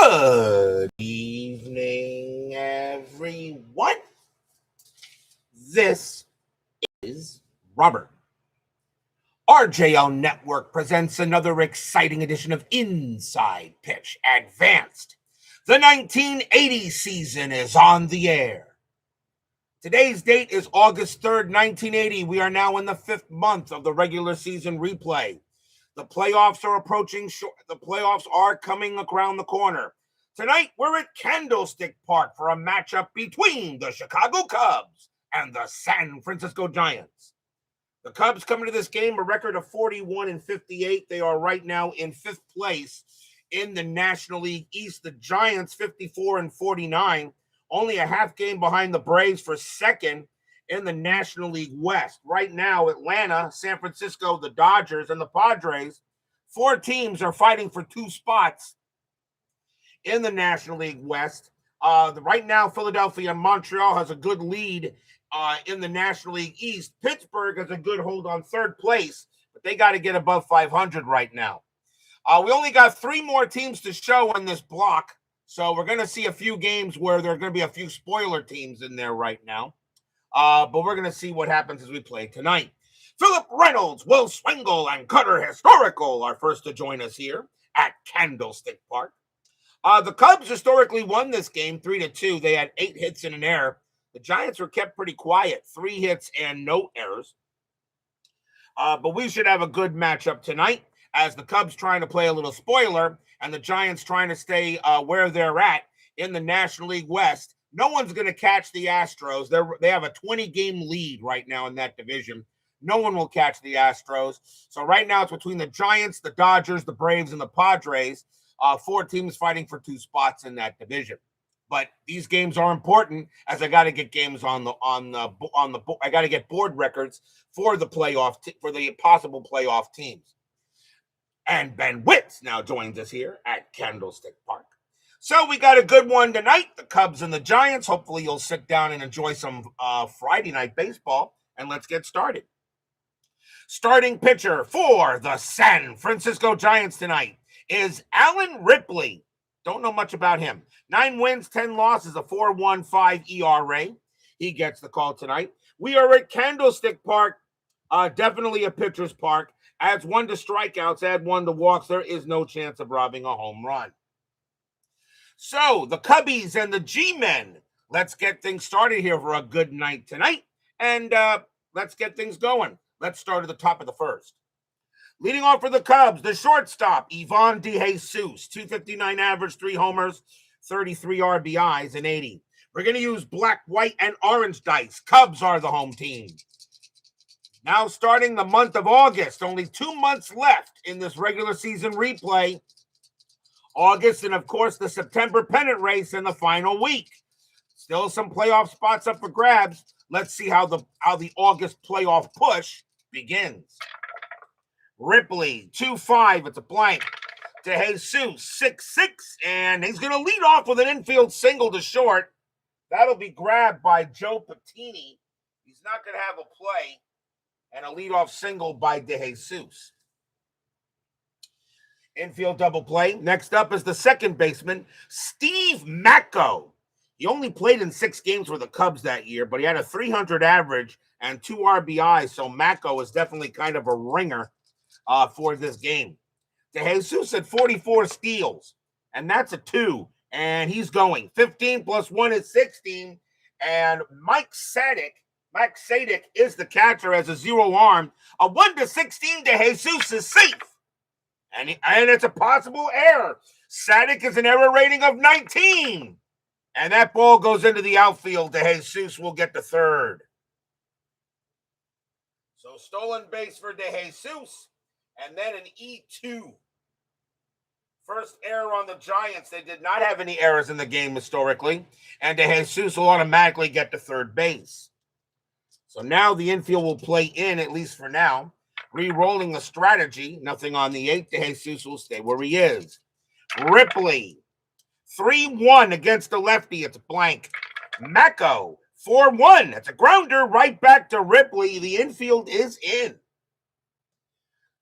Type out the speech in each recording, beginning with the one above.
Good evening, everyone. This is Robert. RJL Network presents another exciting edition of Inside Pitch Advanced. The 1980 season is on the air. Today's date is August 3rd, 1980. We are now in the 5th month of the regular season replay. The playoffs are approaching short. The playoffs are coming around the corner. Tonight, we're at Candlestick Park for a matchup between the Chicago Cubs and the San Francisco Giants. The Cubs come into this game a record of 41-58. They are right now in 5th place in the National League East. The Giants 54-49, only a half game behind the Braves for second in the National League West. Right now, Atlanta, San Francisco, the Dodgers, and the Padres, 4 teams are fighting for 2 spots in the National League West. Right now, Philadelphia and Montreal has a good lead in the National League East. Pittsburgh has a good hold on 3rd place, but they got to get above 500 right now. We only got 3 more teams to show in this block, so we're going to see a few games where there are going to be a few spoiler teams in there right now. But we're going to see what happens as we play tonight. Philip Reynolds, Will Swingle, and Cutter Historical are first to join us here at Candlestick Park. The Cubs historically won this game 3-2. They had 8 hits and an error. The Giants were kept pretty quiet, 3 hits and no errors. But we should have a good matchup tonight as the Cubs trying to play a little spoiler and the Giants trying to stay where they're at in the National League West. No one's going to catch the Astros. They have a 20-game lead right now in that division. No one will catch the Astros. So right now it's between the Giants, the Dodgers, the Braves, and the Padres. 4 teams fighting for 2 spots in that division. But these games are important as I got to get games on the I got to get board records for the for the possible playoff teams. And Ben Witz now joins us here at Candlestick Park. So we got a good one tonight, the Cubs and the Giants. Hopefully you'll sit down and enjoy some Friday night baseball, and let's get started. Starting pitcher for the San Francisco Giants tonight is Alan Ripley. Don't know much about him. 9 wins, 10 losses, a 4.15 ERA. He gets the call tonight. We are at Candlestick Park, definitely a pitcher's park. Adds 1 to strikeouts, add 1 to walks. There is no chance of robbing a home run. So, the Cubbies and the G-Men, let's get things started here for a good night tonight, and let's get things going. Let's start at the top of the first. Leading off for the Cubs, the shortstop, Ivan DeJesus, 259 average, 3 homers, 33 RBIs, and 80. We're going to use black, white, and orange dice. Cubs are the home team. Now starting the month of August, only 2 months left in this regular season replay. August and, of course, the September pennant race in the final week. Still some playoff spots up for grabs. Let's see how the August playoff push begins. Ripley, 2-5. It's a blank. DeJesus, 6-6. And he's going to lead off with an infield single to short. That'll be grabbed by Joe Patini. He's not going to have a play. And a leadoff single by DeJesus. Infield double play. Next up is the second baseman, Steve Macko. He only played in 6 games for the Cubs that year, but he had a 300 average and 2 RBIs, so Macko is definitely kind of a ringer for this game. DeJesus had 44 steals, and that's a 2, and he's going. 15 plus 1 is 16, and Mike Sadek is the catcher as a 0 arm. A 1-16 DeJesus is safe. And it's a possible error. Sadek is an error rating of 19. And that ball goes into the outfield. DeJesus will get the third. So stolen base for DeJesus. And then an E2. First error on the Giants. They did not have any errors in the game historically. And DeJesus will automatically get to third base. So now the infield will play in, at least for now. Re-rolling the strategy, nothing on the 8th. DeJesus will stay where he is. Ripley, 3-1 against the lefty. It's blank. Macko, 4-1. It's a grounder right back to Ripley. The infield is in.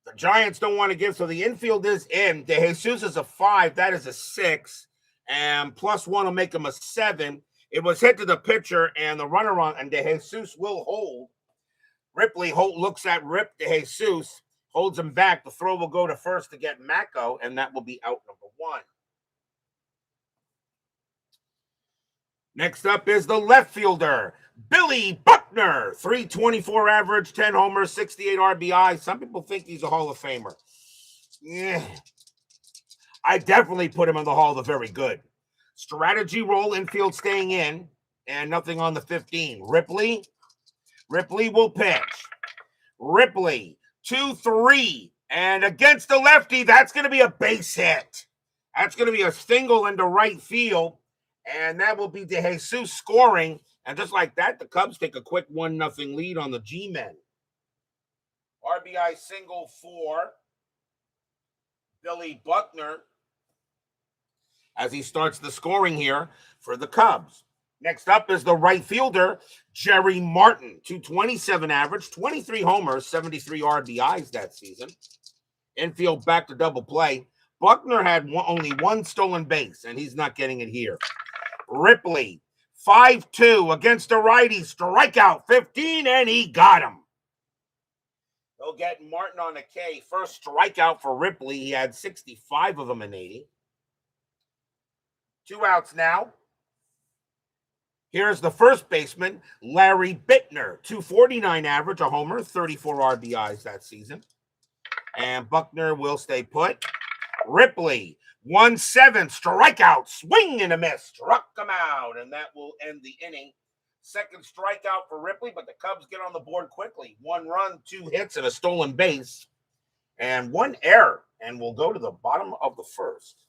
The Giants don't want to give, so the infield is in. DeJesus is a 5. That is a 6. and +1 will make him a 7. It was hit to the pitcher, and the runner on, and De Jesus will hold. Ripley looks at De Jesus, holds him back. The throw will go to first to get Mako, and that will be out number 1. Next up is the left fielder, Billy Buckner, 324 average, 10 homers, 68 RBI. Some people think he's a Hall of Famer. Yeah. I definitely put him in the Hall of the Very Good. Strategy roll, infield staying in, and nothing on the 15. Ripley will pitch. Ripley, 2-3, and against the lefty, that's going to be a base hit. That's going to be a single into right field, and that will be De Jesus scoring. And just like that, the Cubs take a quick 1-0 lead on the G-Men. RBI single for Billy Buckner as he starts the scoring here for the Cubs. Next up is the right fielder, Jerry Martin, 227 average, 23 homers, 73 RBIs that season. Infield back to double play. Buckner had only 1 stolen base, and he's not getting it here. Ripley, 5-2 against the righty, strikeout 15, and he got him. They'll get Martin on a K. First strikeout for Ripley. He had 65 of them in 80. 2 outs now. Here's the first baseman, Larry Bittner, 249 average, a homer, 34 RBIs that season. And Buckner will stay put. Ripley, 1-7, strikeout, swing and a miss, struck him out, and that will end the inning. Second strikeout for Ripley, but the Cubs get on the board quickly. 1 run, 2 hits, and a stolen base, and 1 error, and we'll go to the bottom of the first.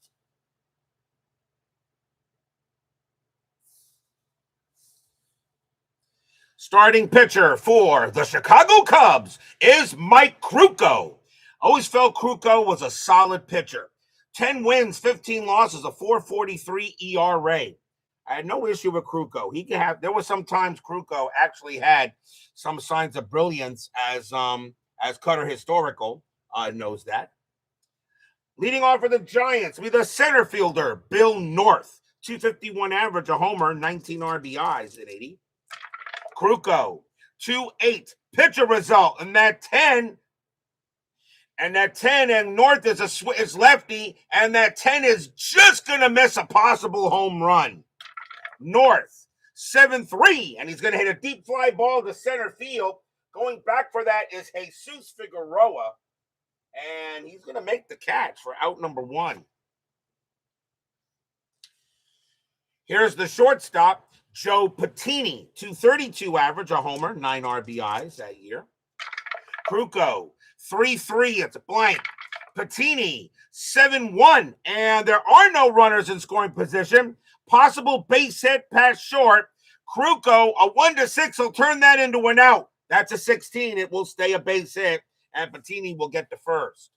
Starting pitcher for the Chicago Cubs is Mike Krukow. Always felt Krukow was a solid pitcher. 10 wins, 15 losses, a 4.43 ERA. I had no issue with Krukow. There were some times Krukow actually had some signs of brilliance as Cutter Historical knows that. Leading off for the Giants, we the center fielder, Bill North, 251 average, a homer, 19 RBIs at 80. Krukow, 2-8, pitcher result, and that 10, and North is lefty, and that 10 is just going to miss a possible home run. North, 7-3, and he's going to hit a deep fly ball to center field. Going back for that is Jesus Figueroa, and he's going to make the catch for out number 1. Here's the shortstop, Joe Patini, 232 average, a homer, 9 RBIs that year. Krukow, 3-3, it's a blank. Patini, 7-1, and there are no runners in scoring position. Possible base hit past short. Krukow, a 1-6 will turn that into an out. That's a 16. It will stay a base hit, and Patini will get the first.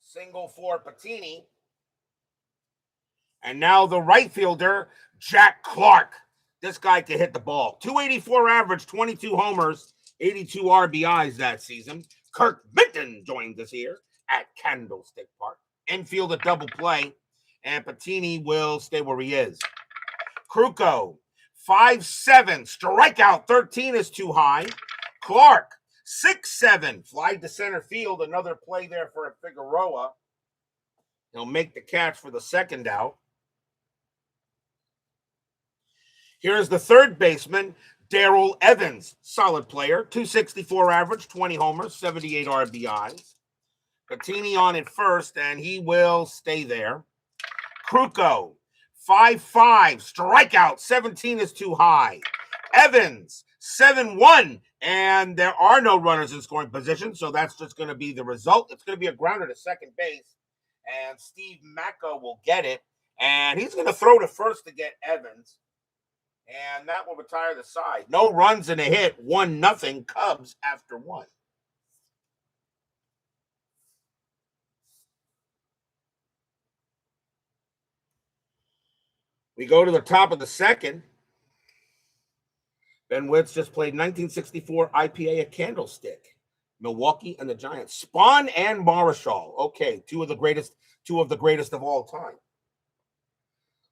Single for Patini. And now the right fielder, Jack Clark. This guy can hit the ball. 284 average, 22 homers, 82 RBIs that season. Kirk Minton joined us here at Candlestick Park. Infield a double play, and Patini will stay where he is. Krukow, 5-7, strikeout 13 is too high. Clark, 6-7, fly to center field. Another play there for Figueroa. He'll make the catch for the second out. Here's the third baseman, Darrell Evans, solid player, 264 average, 20 homers, 78 RBIs. Patini on at first, and he will stay there. Krukow, 5-5, strikeout, 17 is too high. Evans, 7-1, and there are no runners in scoring position, so that's just going to be the result. It's going to be a grounder to second base, and Steve Mako will get it, and he's going to throw to first to get Evans. And that will retire the side. No runs and a hit. 1-0 Cubs after 1. We go to the top of the second. Ben Witz just played 1964 IPA at Candlestick. Milwaukee and the Giants. Spawn and Marshall. Okay, two of the greatest of all time.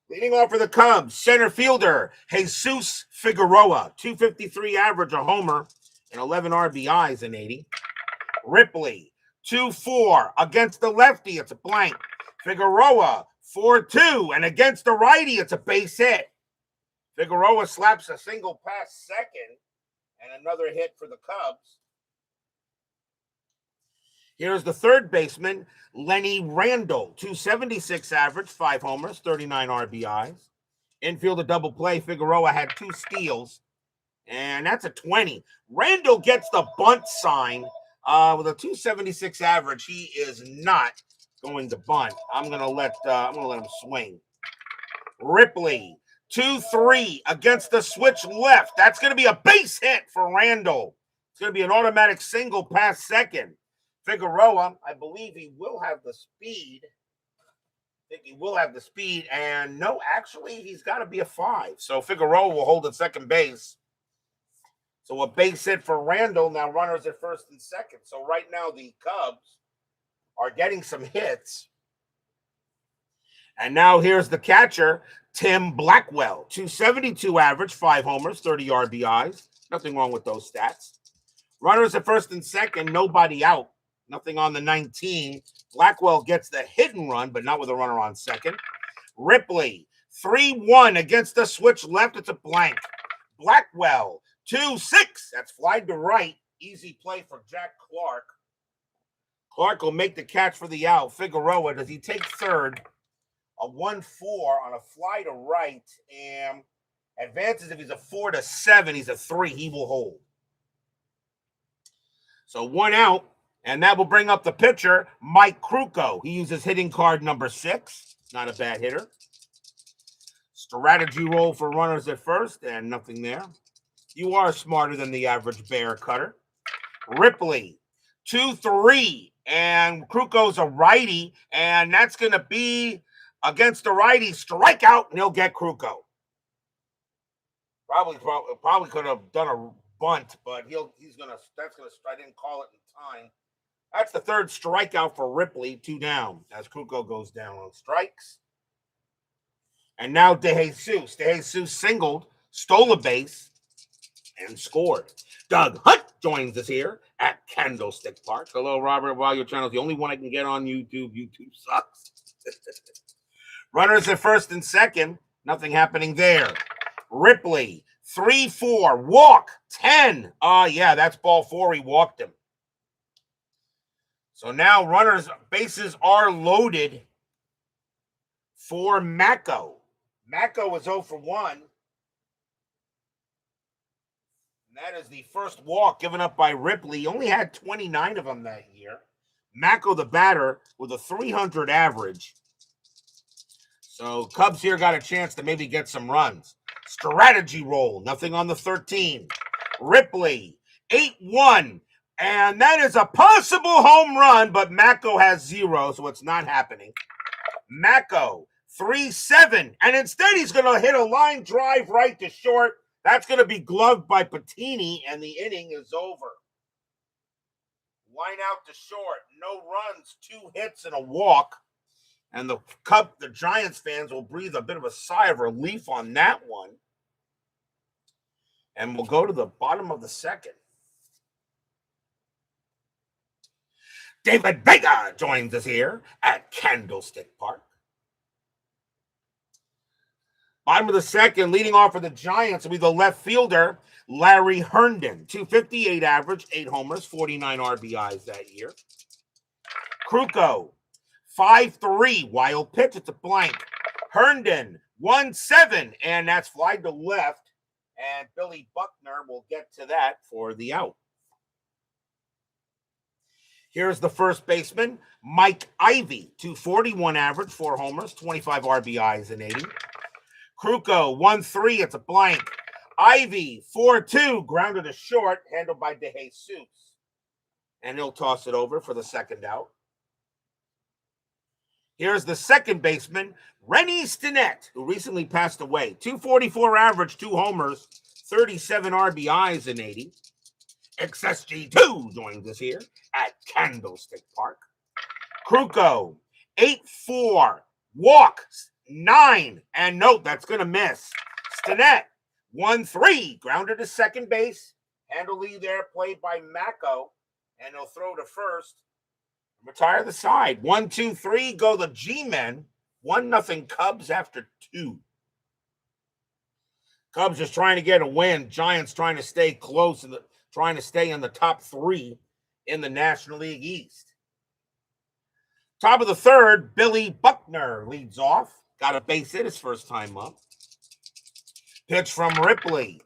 Leading off for the Cubs, center fielder Jesus Figueroa, 253 average, a homer, and 11 RBIs in 80. Ripley, 2-4 against the lefty, it's a blank. Figueroa, 4-2, and against the righty, it's a base hit. Figueroa slaps a single past second, and another hit for the Cubs. Here's the third baseman, Lenny Randall, 276 average, 5 homers, 39 RBIs. Infield a double play. Figueroa had 2 steals, and that's a 20. Randall gets the bunt sign with a 276 average. He is not going to bunt. I'm gonna let him swing. Ripley, 2-3 against the switch left. That's gonna be a base hit for Randall. It's gonna be an automatic single past second. Figueroa, I believe he will have the speed. And no, actually, he's got to be a 5. So Figueroa will hold at second base. So a base hit for Randall. Now runners at first and second. So right now the Cubs are getting some hits. And now here's the catcher, Tim Blackwell, 272 average, 5 homers, 30 RBIs. Nothing wrong with those stats. Runners at first and second, nobody out. Nothing on the 19. Blackwell gets the hit and run, but not with a runner on second. Ripley, 3-1 against the switch left. It's a blank. Blackwell, 2-6. That's fly to right. Easy play for Jack Clark. Clark will make the catch for the out. Figueroa, does he take third? A 1-4 on a fly to right. And advances if he's a 4-7. He's a 3. He will hold. So 1 out. And that will bring up the pitcher, Mike Krukow. He uses hitting card number 6. Not a bad hitter. Strategy roll for runners at first, and nothing there. You are smarter than the average bear cutter. Ripley, 2-3. And Krukow's a righty, and that's going to be against the righty. Strikeout, and he'll get Krukow. Probably could have done a bunt, but that's gonna. I didn't call it in time. That's the third strikeout for Ripley, 2 down, as Krukow goes down on strikes. And now DeJesus. DeJesus singled, stole a base, and scored. Doug Hunt joins us here at Candlestick Park. Hello, Robert. While your channel is the only one I can get on YouTube. YouTube sucks. Runners at first and second. Nothing happening there. Ripley, 3-4. Walk, 10. Yeah, that's ball 4. He walked him. So now runners, bases are loaded for Mako. Mako was 0 for 1. And that is the first walk given up by Ripley. He only had 29 of them that year. Mako, the batter, with a 300 average. So Cubs here got a chance to maybe get some runs. Strategy roll, nothing on the 13. Ripley, 8-1. And that is a possible home run, but Mako has 0, so it's not happening. Mako, 3-7. And instead, he's going to hit a line drive right to short. That's going to be gloved by Patini, and the inning is over. Line out to short. No runs, 2 hits, and a walk. And the Giants fans will breathe a bit of a sigh of relief on that one. And we'll go to the bottom of the second. David Vega joins us here at Candlestick Park. Bottom of the second, leading off for the Giants will be the left fielder, Larry Herndon. 258 average, 8 homers, 49 RBIs that year. Krukow, 5-3, wild pitch, it's a blank. Herndon, 1-7, and that's fly to left, and Billy Buckner will get to that for the out. Here's the first baseman, Mike Ivy, 241 average, 4 homers, 25 RBIs in 80. Krukow, 1-3, it's a blank. Ivy, 4-2, grounded to short, handled by DeJesus. And he'll toss it over for the second out. Here's the second baseman, Rennie Stinnett, who recently passed away. 244 average, 2 homers, 37 RBIs in 80. XSG2 joins us here at Candlestick Park. Krukow, 8-4. Walk, 9. And note, that's going to miss. Stinnett, 1-3. Grounded to second base. Handily there, played by Mako. And he'll throw to first. Retire the side. 1-2-3. Go the G-men. 1-0 Cubs after 2. Cubs just trying to get a win. Giants trying to stay close and trying to stay in the top 3 in the National League East. Top of the third, Billy Buckner leads off. Got a base hit his first time up. Pitch from Ripley.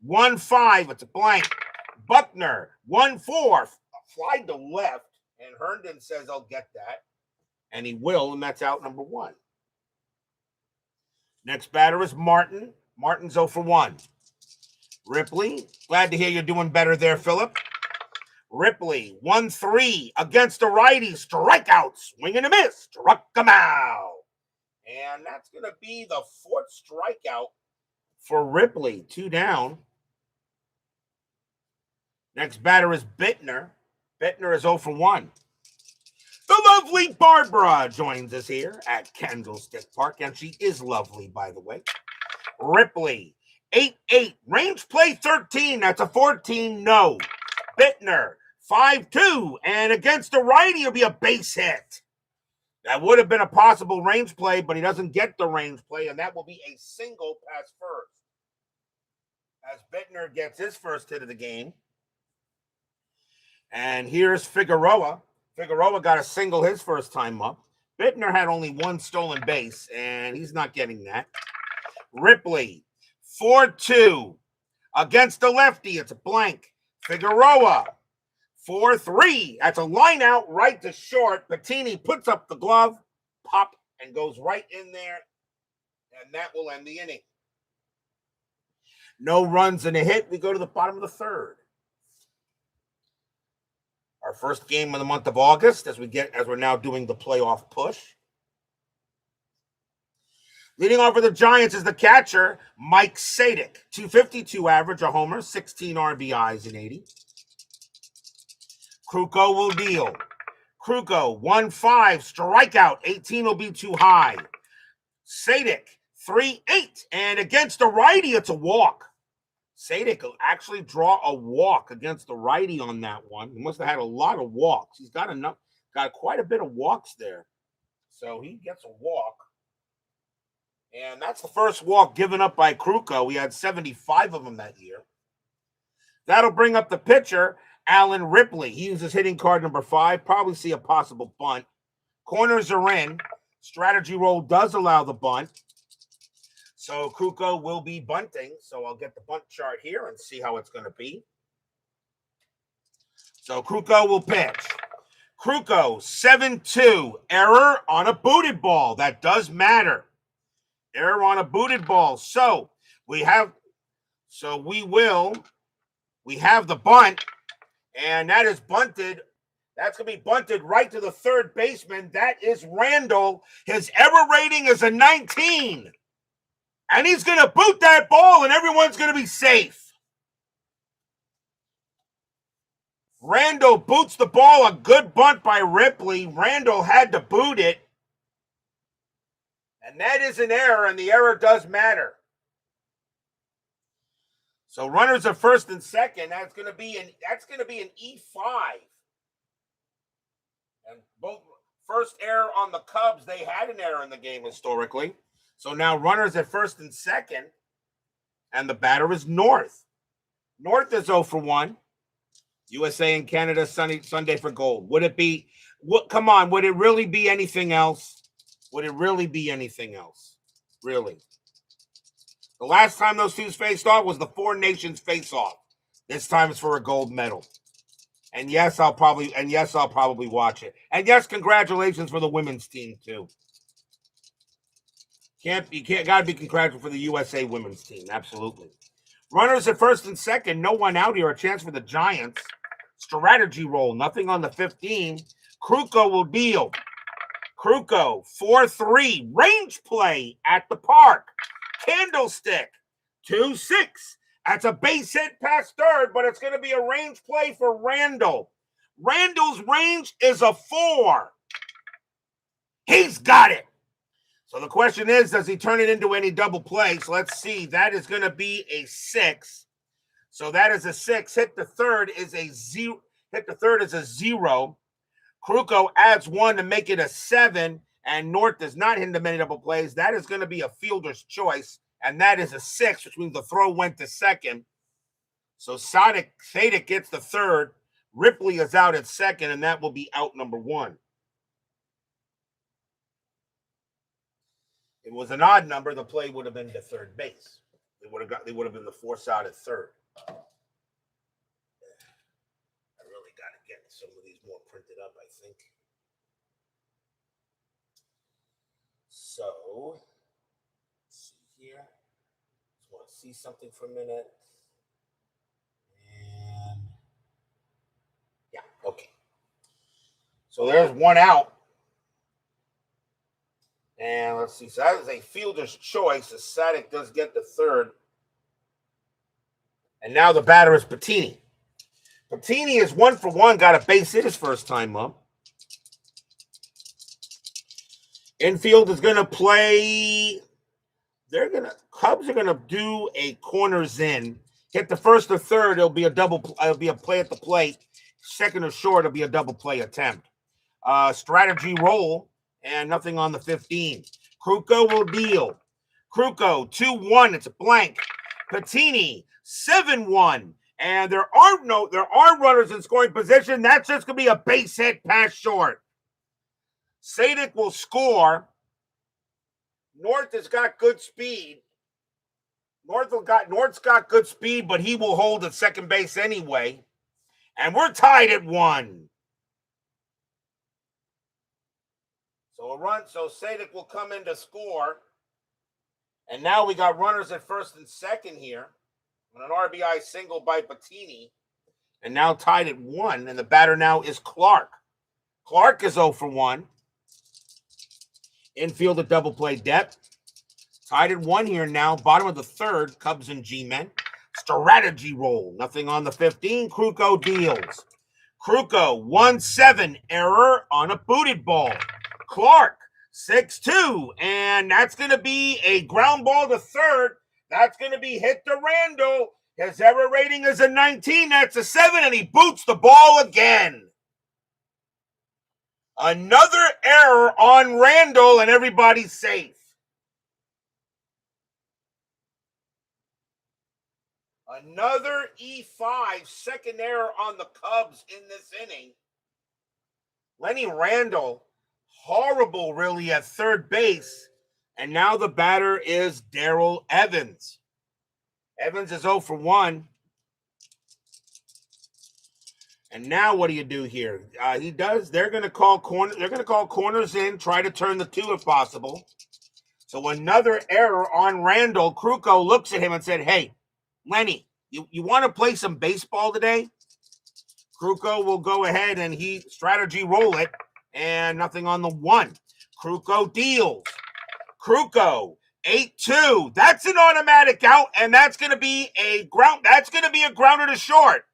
1-5. It's a blank. Buckner. 1-4. Fly to left. And Herndon says, I'll get that. And he will, and that's out number 1. Next batter is Martin. Martin's 0 for 1. Ripley. Glad to hear you're doing better there, Philip. Ripley, 1-3 against a righty. Strikeout. Swing and a miss. Struck him out. And that's going to be the 4th strikeout for Ripley. 2 down. Next batter is Bittner. Bittner is 0 for 1. The lovely Barbara joins us here at Candlestick Park. And she is lovely, by the way. Ripley, 8-8. Range play 13. That's a 14. No. Bittner, 5-2. And against a righty, it'll be a base hit. That would have been a possible range play, but he doesn't get the range play, and that will be a single pass first. As Bittner gets his first hit of the game. And here's Figueroa. Figueroa got a single his first time up. Bittner had only 1 stolen base, and he's not getting that. Ripley, 4-2. Against the lefty, it's a blank. Figueroa, 4-3. That's a line out right to short. Bettini puts up the glove, pop, and goes right in there. And that will end the inning. No runs and a hit. We go to the bottom of the third. Our first game of the month of August as we're now doing the playoff push. Leading off for the Giants is the catcher, Mike Sadik. 252 average, a homer, 16 RBIs in 80. Krukow will deal. Krukow, 1-5, strikeout. 18 will be too high. Sadik, 3-8. And against the righty, it's a walk. Sadik will actually draw a walk against the righty on that one. He must have had a lot of walks. He's got quite a bit of walks there. So he gets a walk. And that's the first walk given up by Krukow. We had 75 of them that year. That'll bring up the pitcher, Alan Ripley. He uses hitting card number 5. Probably see a possible bunt. Corners are in. Strategy roll does allow the bunt. So Krukow will be bunting. So I'll get the bunt chart here and see how it's going to be. So Krukow will pitch. Krukow, 7-2. Error on a booted ball. That does matter. Error on a booted ball. So we have the bunt, and that is bunted. That's going to be bunted right to the third baseman. That is Randall. His error rating is a 19. And he's going to boot that ball, and everyone's going to be safe. Randall boots the ball. A good bunt by Ripley. Randall had to boot it. And that is an error, and the error does matter. So runners are first and second. That's going to be an E5. And both first error on the Cubs, they had an error in the game historically. So now runners at first and second, and the batter is North. North is 0 for 1. USA and Canada Sunday for gold. Would it be? Come on, would it really be anything else? Would it really be anything else? Really? The last time those two faced off was the Four Nations face-off. This time it's for a gold medal. And yes, I'll probably watch it. And yes, congratulations for the women's team too. Gotta be congratulated for the USA women's team. Absolutely. Runners at first and second, no one out here. A chance for the Giants. Strategy roll, nothing on the 15. Krukow will deal. Krukow, 4-3. Range play at the park. Candlestick, 2-6. That's a base hit past third, but it's going to be a range play for Randall. Randall's range is a 4. He's got it. So the question is, does he turn it into any double plays? Let's see. That is going to be a 6. So that is a 6. Hit the third is a 0. Hit the third is a 0. Krukow adds 1 to make it a 7, and North does not hit many double plays. That is going to be a fielder's choice, and that is a 6, which means the throw went to second. So Sadik gets the third. Ripley is out at second, and that will be out number 1. If it was an odd number, the play would have been to third base. They would have been the force out at third. I really got to get some of these more printed up, I think. So, let's see here. Just want to see something for a minute. And yeah, okay. So there's 1 out. And let's see. So that is a fielder's choice. As Sadik does get the third. And now the batter is Patini. Patini is 1 for 1. Got a base hit his first time up. Infield is going to play. Cubs are going to do a corners in. Hit the first or third. It'll be a double. It'll be a play at the plate. Second or short. It'll be a double play attempt. Strategy roll. And nothing on the 15. Krukow will deal. Krukow, 2-1. It's a blank. Patini, 7-1. And there are runners in scoring position. That's just going to be a base hit past short. Sadik will score. North has got good speed. North's got good speed, but he will hold at second base anyway. And we're tied at 1. So Sadik will come in to score. And now we got runners at first and second here. On an RBI single by Patini. And now tied at 1. And the batter now is Clark. Clark is 0 for 1. Infield at double play depth. Tied at 1 here now. Bottom of the third. Cubs and G-men. Strategy roll. Nothing on the 15. Krukow deals. Krukow, 1-7. Error on a booted ball. Clark, 6-2, and that's going to be a ground ball to third. That's going to be hit to Randall. His error rating is a 19. That's a 7, and he boots the ball again. Another error on Randall, and everybody's safe. Another E5, second error on the Cubs in this inning. Lenny Randall, horrible, really, at third base. And now the batter is Darrell Evans. Evans is 0 for 1. And now what do you do here? They're going to call corners in, try to turn the 2 if possible. So another error on Randall. Krukow looks at him and said, "Hey, Lenny, you want to play some baseball today?" Krukow will go ahead and he strategy roll it. And nothing on the 1. Krukow deals. Krukow, 8-2. That's an automatic out, and that's going to be a ground. That's going to be a grounder to short.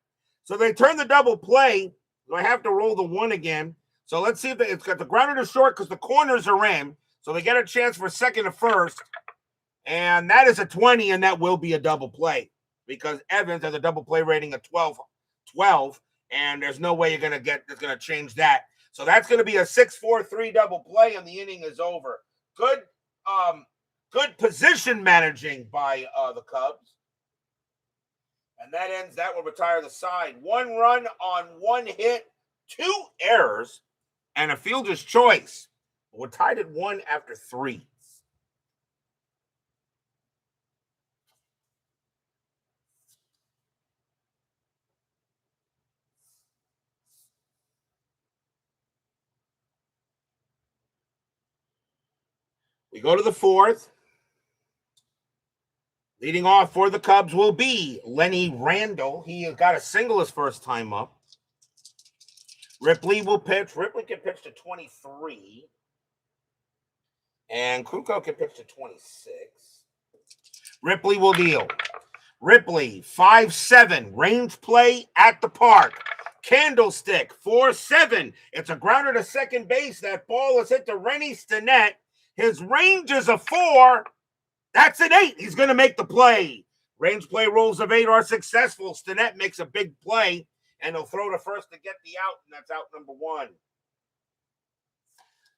So they turn the double play. So I have to roll the 1 again. So let's see if it's got the grounder to short because the corners are in. So they get a chance for second to first. And that is a 20, and that will be a double play because Evans has a double play rating of 12, and there's no way that's going to change that. So that's going to be a 6-4-3 double play, and the inning is over. Good position managing by the Cubs. And that will retire the side. 1 run on 1 hit, 2 errors, and a fielder's choice. We're tied at 1 after 3. We go to the 4th. Leading off for the Cubs will be Lenny Randall. He got a single his first time up. Ripley will pitch. Ripley can pitch to 23. And Krukow can pitch to 26. Ripley will deal. Ripley, 5-7, range play at the park. Candlestick, 4-7. It's a grounder to second base. That ball is hit to Rennie Stinnett. His range is a 4. That's an 8. He's going to make the play. Range play rolls of 8 are successful. Stinnett makes a big play, and he'll throw to first to get the out, and that's out number 1.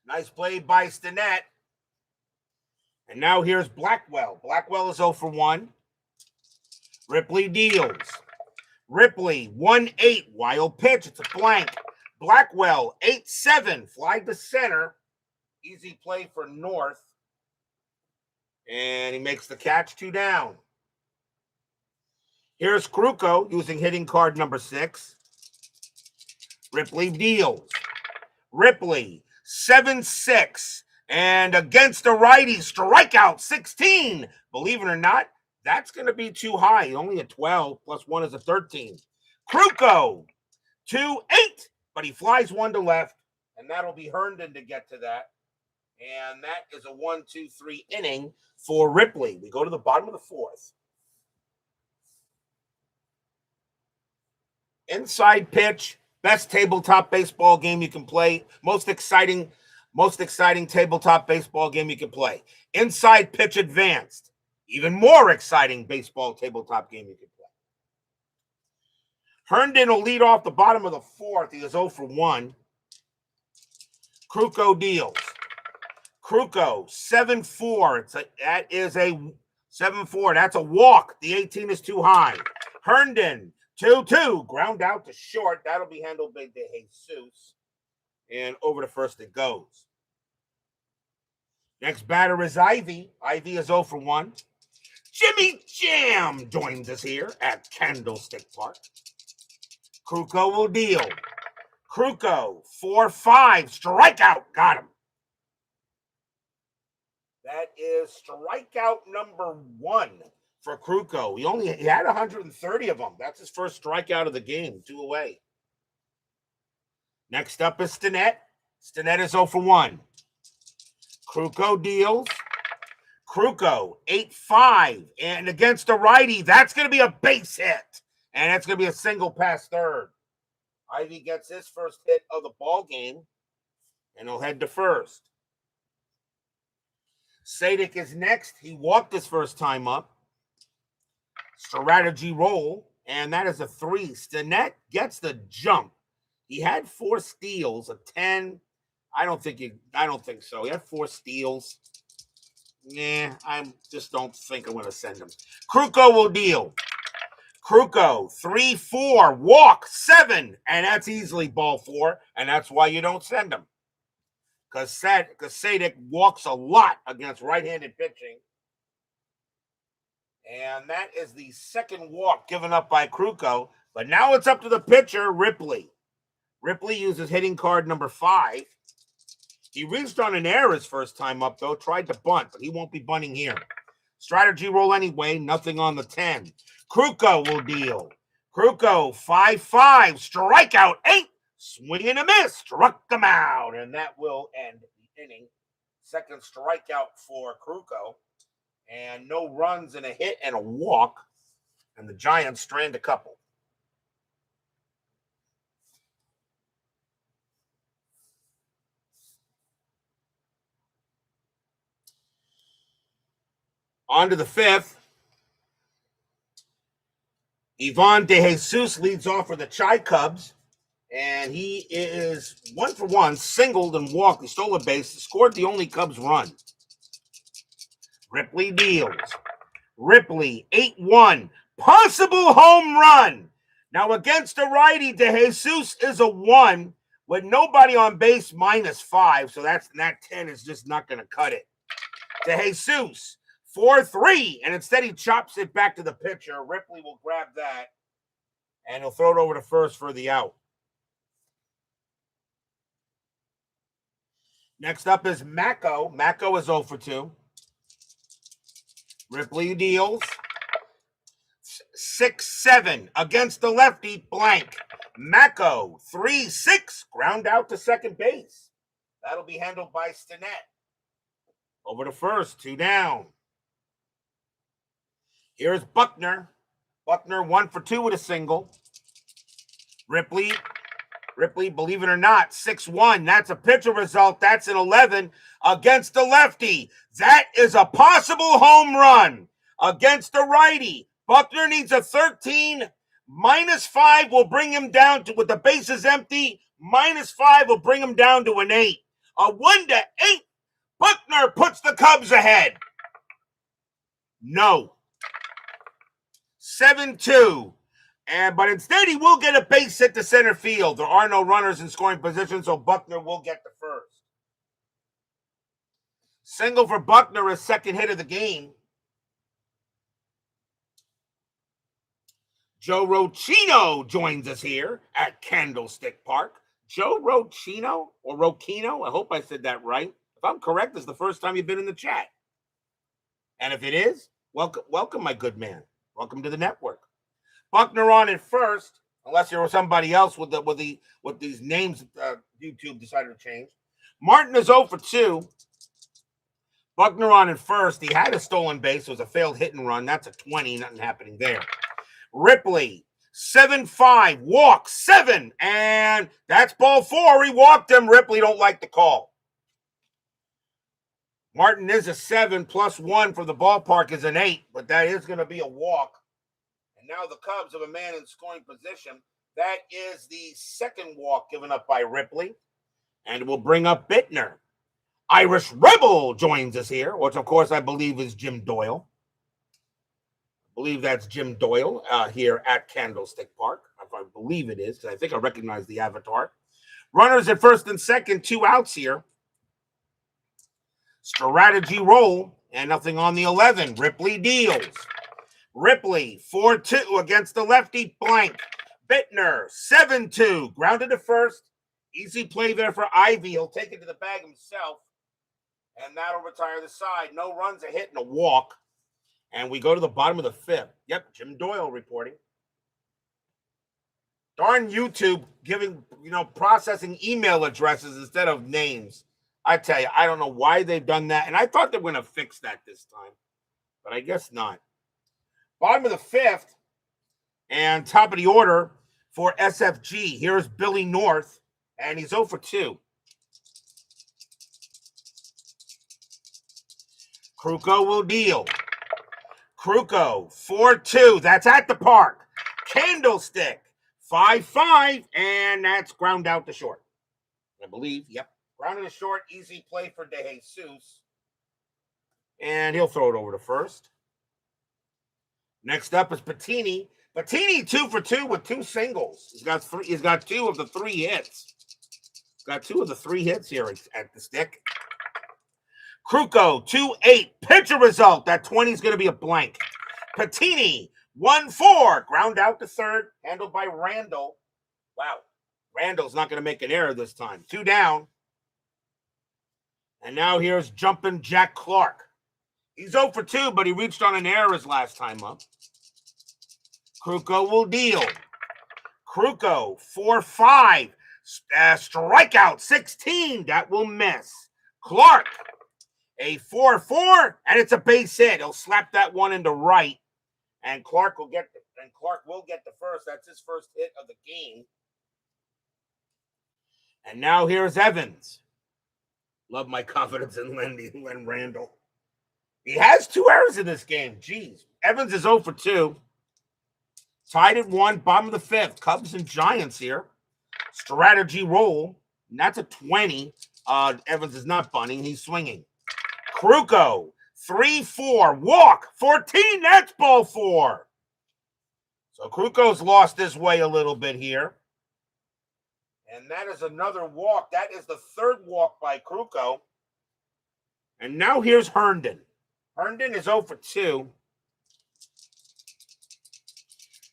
Nice play by Stinnett. And now here's Blackwell. Blackwell is 0 for 1. Ripley deals. Ripley, 1-8. Wild pitch. It's a blank. Blackwell, 8-7. Fly to center. Easy play for North. And he makes the catch, 2 down. Here's Krukow using hitting card number 6. Ripley deals. Ripley, 7-6. And against the righty, strikeout 16. Believe it or not, that's going to be too high. Only a 12 plus 1 is a 13. Krukow, 2-8. But he flies 1 to left. And that'll be Herndon to get to that. And that is a 1-2-3 inning for Ripley. We go to the bottom of the 4th. Inside pitch, best tabletop baseball game you can play. Most exciting tabletop baseball game you can play. Inside pitch advanced. Even more exciting baseball tabletop game you can play. Herndon will lead off the bottom of the 4th. He is 0 for 1. Krukow deals. Krukow, 7-4. That is a 7-4. That's a walk. The 18 is too high. Herndon, 2-2. Ground out to short. That'll be handled by De Jesus. And over to first it goes. Next batter is Ivy. Ivy is 0 for 1. Jimmy Jam joins us here at Candlestick Park. Krukow will deal. Krukow, 4-5. Strikeout. Got him. That is strikeout number 1 for Krukow. He had 130 of them. That's his first strikeout of the game. 2 away. Next up is Stinnett. Stinnett is 0 for 1. Krukow deals. Krukow, 8-5. And against the righty, that's going to be a base hit. And that's going to be a single past third. Ivy gets his first hit of the ball game. And he'll head to first. Sadek is next. He walked his first time up. Strategy roll. And that is a 3. Stinnett gets the jump. He had 4 steals, a 10. I don't think so. He had 4 steals. Yeah, I just don't think I'm going to send him. Krukow will deal. Krukow, 3-4, walk, 7. And that's easily ball 4. And that's why you don't send him. Because Sadek walks a lot against right-handed pitching. And that is the second walk given up by Krukow. But now it's up to the pitcher, Ripley. Ripley uses hitting card number 5. He reached on an error his first time up, though. Tried to bunt, but he won't be bunting here. Strategy roll anyway. Nothing on the 10. Krukow will deal. Krukow, 5-5. Strikeout 8. Swing and a miss. Struck him out. And that will end the inning. Second strikeout for Krukow. And no runs and a hit and a walk. And the Giants strand a couple. On to the 5th. Ivan De Jesus leads off for the Chi Cubs. And he is 1 for 1, singled and walked. He stole a base, scored the only Cubs run. Ripley deals. Ripley, 8-1. Possible home run. Now against the righty, De Jesus is a 1 with nobody on base, -5. So that 10 is just not going to cut it. De Jesus, 4-3. And instead he chops it back to the pitcher. Ripley will grab that. And he'll throw it over to first for the out. Next up is Mako. Mako is 0 for 2. Ripley deals. 6-7 against the lefty, blank. Mako, 3-6, ground out to second base. That'll be handled by Stinnett. Over to first, 2 down. Here's Buckner. Buckner 1 for 2 with a single. Ripley, believe it or not, 6-1. That's a pitcher result. That's an 11 against the lefty. That is a possible home run against the righty. Buckner needs a 13. -5 will bring him down to, with the bases empty, -5 will bring him down to an 8. A 1-8. Buckner puts the Cubs ahead. No. 7-2. But instead, he will get a base hit to center field. There are no runners in scoring position, so Buckner will get the first. Single for Buckner, his second hit of the game. Joe Rocchino joins us here at Candlestick Park. Joe Rocchino or Rocchino? I hope I said that right. If I'm correct, this is the first time you've been in the chat. And if it is, welcome, my good man. Welcome to the network. Buckner on at first, unless there was somebody else with these names YouTube decided to change. Martin is 0 for 2. Buckner on at first. He had a stolen base. It was a failed hit and run. That's a 20. Nothing happening there. Ripley, 7-5. Walk, 7. And that's ball 4. He walked him. Ripley don't like the call. Martin is a 7. +1 for the ballpark is an 8. But that is going to be a walk. Now the Cubs have a man in scoring position. That is the second walk given up by Ripley. And we'll bring up Bittner. Irish Rebel joins us here, which, of course, I believe is Jim Doyle. I believe that's Jim Doyle here at Candlestick Park. I believe it is, because I think I recognize the avatar. Runners at first and second, 2 outs here. Strategy roll, and nothing on the 11. Ripley deals. Ripley, 4-2 against the lefty, blank. Bittner, 7-2, grounded to first. Easy play there for Ivy. He'll take it to the bag himself, and that'll retire the side. No runs, a hit, and a walk. And we go to the bottom of the 5th. Yep, Jim Doyle reporting. Darn YouTube giving, processing email addresses instead of names. I tell you, I don't know why they've done that, and I thought they were going to fix that this time, but I guess not. Bottom of the 5th, and top of the order for SFG. Here's Billy North, and he's 0 for 2. Krukow will deal. Krukow, 4-2. That's at the park. Candlestick, 5-5, and that's ground out to short. I believe, yep. Ground to short, easy play for De Jesus. And he'll throw it over to first. Next up is Patini. Patini 2 for 2 with 2 singles. He's got 2 of the 3 hits. He's got 2 of the 3 hits here at the stick. Krukow 2-8. Pitcher result. That 20 is going to be a blank. Patini 1-4. Ground out to third. Handled by Randall. Wow. Randall's not going to make an error this time. 2 down. And now here's jumping Jack Clark. He's 0 for 2, but he reached on an error his last time up. Krukow will deal. Krukow, 4-5. Strikeout, 16. That will miss. Clark, a 4-4, and it's a base hit. He'll slap that one into right, and Clark will get the first. That's his first hit of the game. And now here's Evans. Love my confidence in Len Randall. He has 2 errors in this game. Jeez. Evans is 0 for 2. Tied at 1, bottom of the 5th. Cubs and Giants here. Strategy roll. And that's a 20. Evans is not bunting. He's swinging. Krukow, 3-4. Walk, 14. That's ball 4. So Krukow's lost his way a little bit here. And that is another walk. That is the 3rd walk by Krukow. And now here's Herndon. Herndon is 0 for 2.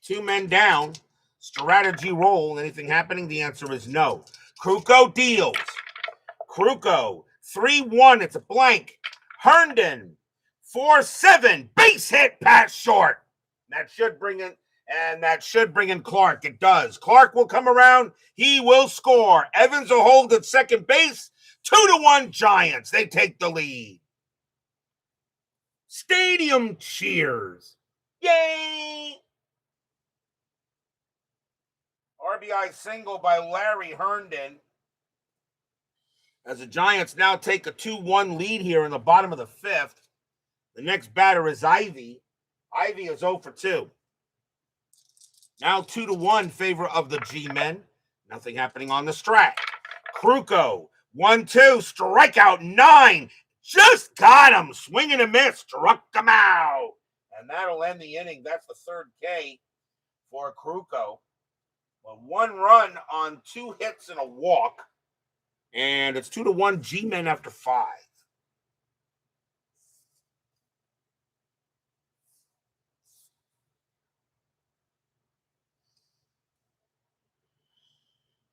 2 men down. Strategy roll. Anything happening? The answer is no. Krukow deals. Krukow, 3-1. It's a blank. Herndon, 4-7. Base hit past short. That should bring in Clark. It does. Clark will come around. He will score. Evans will hold at second base. 2-1 Giants. They take the lead. Stadium cheers. Yay! RBI single by Larry Herndon. As the Giants now take a 2-1 lead here in the bottom of the fifth. The next batter is Ivy. Ivy is 0 for 2. Now 2-1 favor of the G-men. Nothing happening on the strat. Krukow, 1-2, strikeout 9. Just got him. Swing and a miss. Struck him out. And that'll end the inning. That's the third K for Krukow. Well, 1 run on 2 hits and a walk. And it's 2-1 G-men after 5.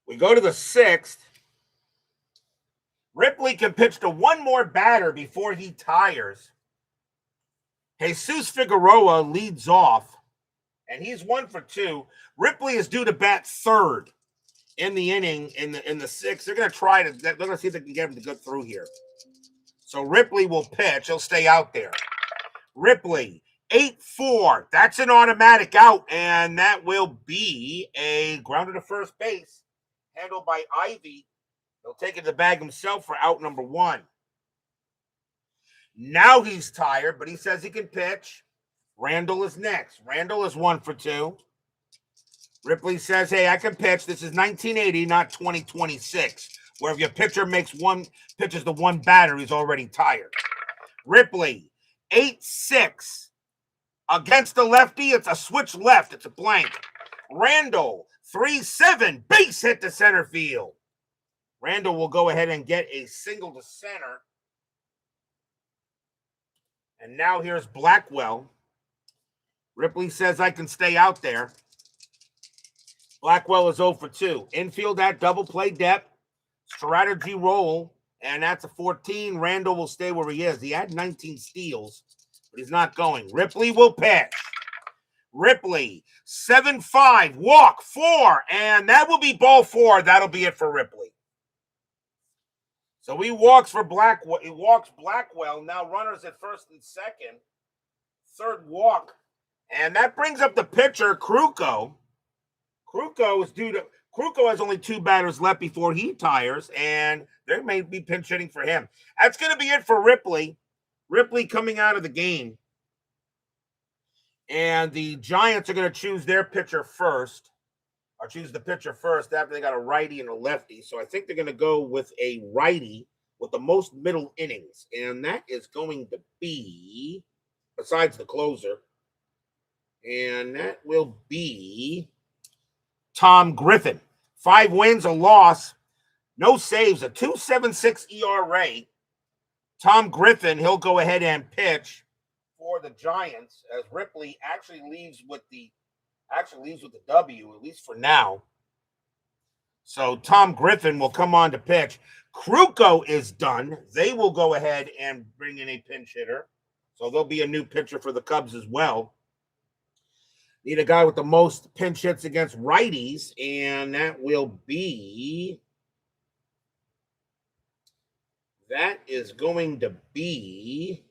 We go to the 6th. Ripley can pitch to one more batter before he tires. Jesus Figueroa leads off, and he's 1 for 2. Ripley is due to bat third in the inning in the 6th. They're going to try to. They're going to see if they can get him to go through here. So Ripley will pitch. He'll stay out there. Ripley, 8-4. That's an automatic out, and that will be a grounded to first base, handled by Ivy. He'll take it to the bag himself for out number 1. Now he's tired, but he says he can pitch. Randall is next. Randall is 1 for 2. Ripley says, hey, I can pitch. This is 1980, not 2026, where if your pitcher pitches to one batter, he's already tired. Ripley, 8-6. Against the lefty, it's a switch left. It's a blank. Randall, 3-7. Base hit to center field. Randall will go ahead and get a single to center. And now here's Blackwell. Ripley says I can stay out there. Blackwell is 0 for 2. Infield at double play depth. Strategy roll. And that's a 14. Randall will stay where he is. He had 19 steals, but he's not going. Ripley will pitch. Ripley, 7-5. Walk, 4. And that will be ball 4. That'll be it for Ripley. So he walks for Blackwell. He walks Blackwell. Now runners at first and second. Third walk. And that brings up the pitcher, Krukow. Krukow has only 2 batters left before he tires, and there may be pinch hitting for him. That's going to be it for Ripley. Ripley coming out of the game. And the Giants are going to choose their pitcher first. Or choose the pitcher first after they got a righty and a lefty. So I think they're going to go with a righty with the most middle innings. And that is going to be, besides the closer, and that will be Tom Griffin. 5 wins, a loss, no saves, a 2.76 ERA. Tom Griffin, he'll go ahead and pitch for the Giants as Ripley actually leaves with the W, at least for now. So Tom Griffin will come on to pitch. Krukow is done. They will go ahead and bring in a pinch hitter. So there'll be a new pitcher for the Cubs as well. Need a guy with the most pinch hits against righties, and that is going to be,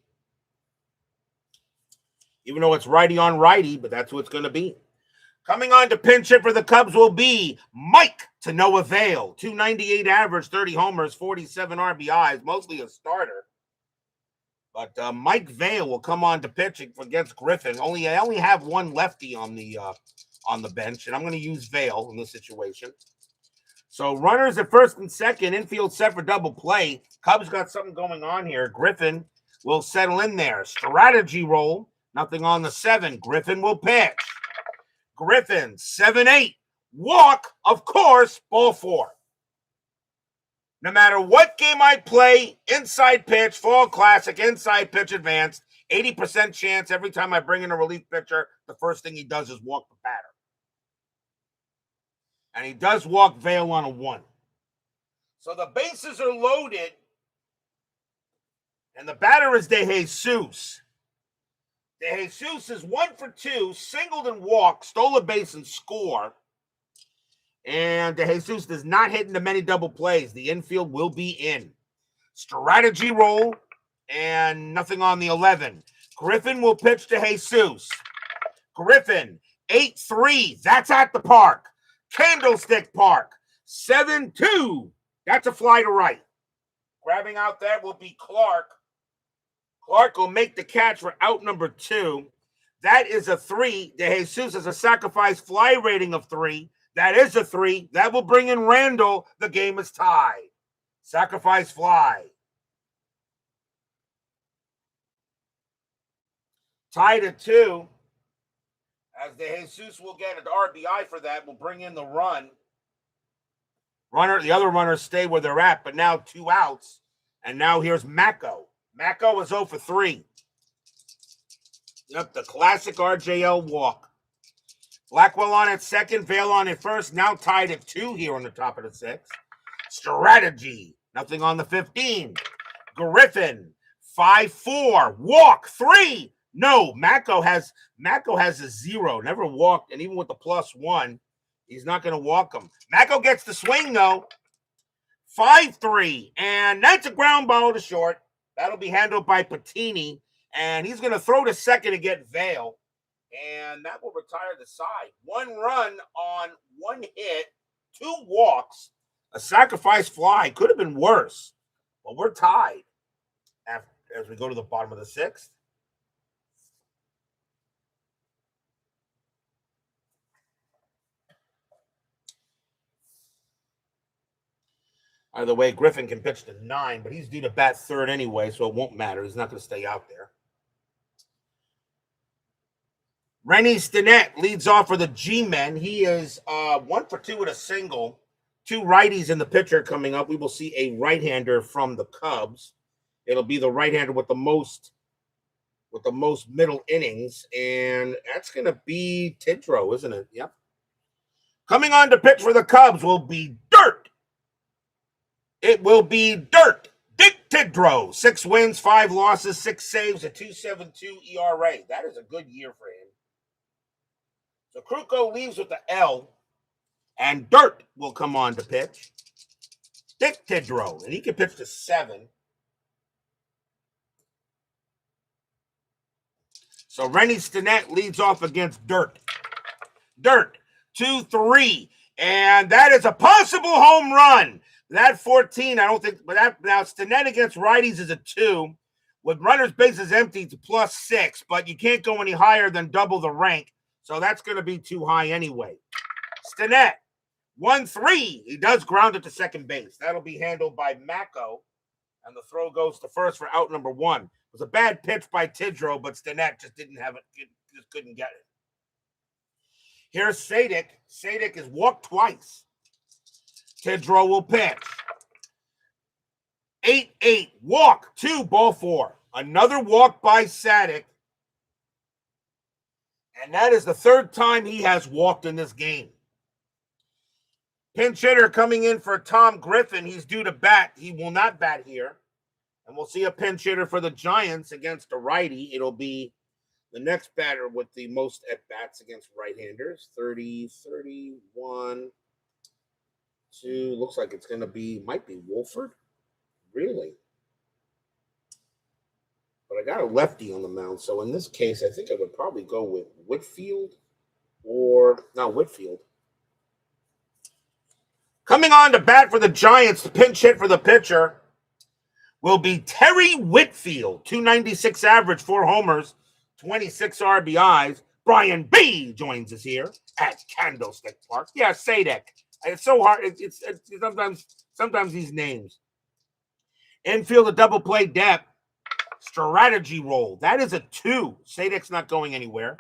even though it's righty on righty, but that's what it's going to be. Coming on to pinch hit for the Cubs will be Mike to no avail. 298 average, 30 homers, 47 RBIs, mostly a starter. But Mike Vail will come on to pitch against Griffin. I only have one lefty on the bench, and I'm going to use Vail in this situation. So runners at first and second, infield set for double play. Cubs got something going on here. Griffin will settle in there. Strategy roll, nothing on the 7. Griffin will pitch. Griffin, 7-8. Walk, of course, ball 4. No matter what game I play, inside pitch, fall classic, inside pitch advanced, 80% chance every time I bring in a relief pitcher, the first thing he does is walk the batter. And he does walk Vail on a 1. So the bases are loaded, and the batter is De Jesus. De Jesus is 1 for 2, singled and walked, stole a base and score. And De Jesus does not hit into many double plays. The infield will be in. Strategy roll, and nothing on the 11. Griffin will pitch to Jesus. Griffin, 8-3. That's at the park. Candlestick Park, 7-2. That's a fly to right. Grabbing out there will be Clark. Clark will make the catch for out number 2. That is a 3. De Jesus has a sacrifice fly rating of 3. That is a 3. That will bring in Randall. The game is tied. Sacrifice fly. Tied at 2. As De Jesus will get an RBI for that, will bring in the run. The other runners stay where they're at, but now 2 outs. And now here's Mako. Mako is 0 for 3. Yep, the classic RJL walk. Blackwell on at second, Vale on at first. Now tied at 2 here on the top of the 6th. Strategy. Nothing on the 15. Griffin. 5-4. Walk. 3. No, Mako has a 0. Never walked, and even with the +1, he's not going to walk him. Mako gets the swing, though. 5-3. And that's a ground ball to short. That'll be handled by Patini. And he's going to throw to second to get Vale. And that will retire the side. 1 run on 1 hit, 2 walks, a sacrifice fly. Could have been worse. But we're tied as we go to the bottom of the 6th. Either way, Griffin can pitch to 9, but he's due to bat 3rd anyway, so it won't matter. He's not going to stay out there. Rennie Stinnett leads off for the G-Men. He is 1 for 2 with a single. 2 righties in the pitcher coming up. We will see a right-hander from the Cubs. It'll be the right-hander with the most middle innings, and that's going to be Tidrow, isn't it? Yep. Coming on to pitch for the Cubs will be Dirt. It will be Dirt. Dick Tidrow. 6 wins, 5 losses, 6 saves, a 2.72 ERA. That is a good year for him. So Krukow leaves with the L, and Dirt will come on to pitch. Dick Tidrow, and he can pitch to 7. So Rennie Stinnett leads off against Dirt. Dirt, 2-3, and that is a possible home run. That 14, I don't think, but that now Stinnett against righties is a 2. With runners bases empty, it's a +6, but you can't go any higher than double the rank. So that's going to be too high anyway. Stinnett, 1-3. He does ground it to second base. That'll be handled by Mako. And the throw goes to first for out number 1. It was a bad pitch by Tidrow, but Stinnett just didn't have it. Just couldn't get it. Here's Sadik. Sadik is walked twice. Tidrow will pitch. 8-8. Walk. 2, ball 4. Another walk by Sadik. And that is the 3rd time he has walked in this game. Pinch hitter coming in for Tom Griffin. He's due to bat. He will not bat here. And we'll see a pinch hitter for the Giants against a righty. It'll be the next batter with the most at-bats against right-handers. 30, 31, 2. Looks like it's going to be, might be Wolford. Really? But I got a lefty on the mound, so in this case, I think I would probably go with Whitfield or not Whitfield. Coming on to bat for the Giants, the pinch hit for the pitcher will be Terry Whitfield. 296 average, 4 homers, 26 RBIs. Brian B. joins us here at Candlestick Park. Yeah, Sadek. It's so hard. It's sometimes these names. Infield a double play depth. Strategy roll. That is a 2. Sadek's not going anywhere.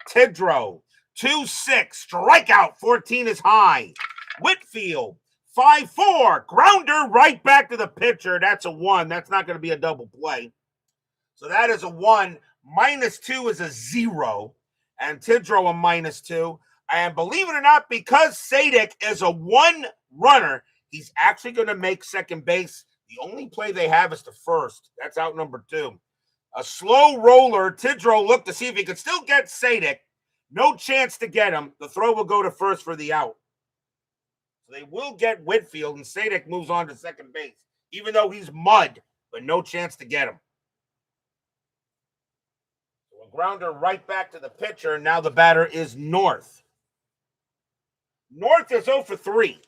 Tidrow, 2-6. Strikeout, 14 is high. Whitfield, 5-4. Grounder right back to the pitcher. That's a 1. That's not going to be a double play. So that is a 1. -2 is a 0. And Tidrow a -2. And believe it or not, because Sadek is a 1 runner, he's actually going to make second base. The only play they have is to first. That's out number 2. A slow roller. Tidrow looked to see if he could still get Sadek. No chance to get him. The throw will go to first for the out. So they will get Whitfield, and Sadek moves on to second base, even though he's mud, but no chance to get him. So a grounder right back to the pitcher. Now the batter is North. North is 0 for 3.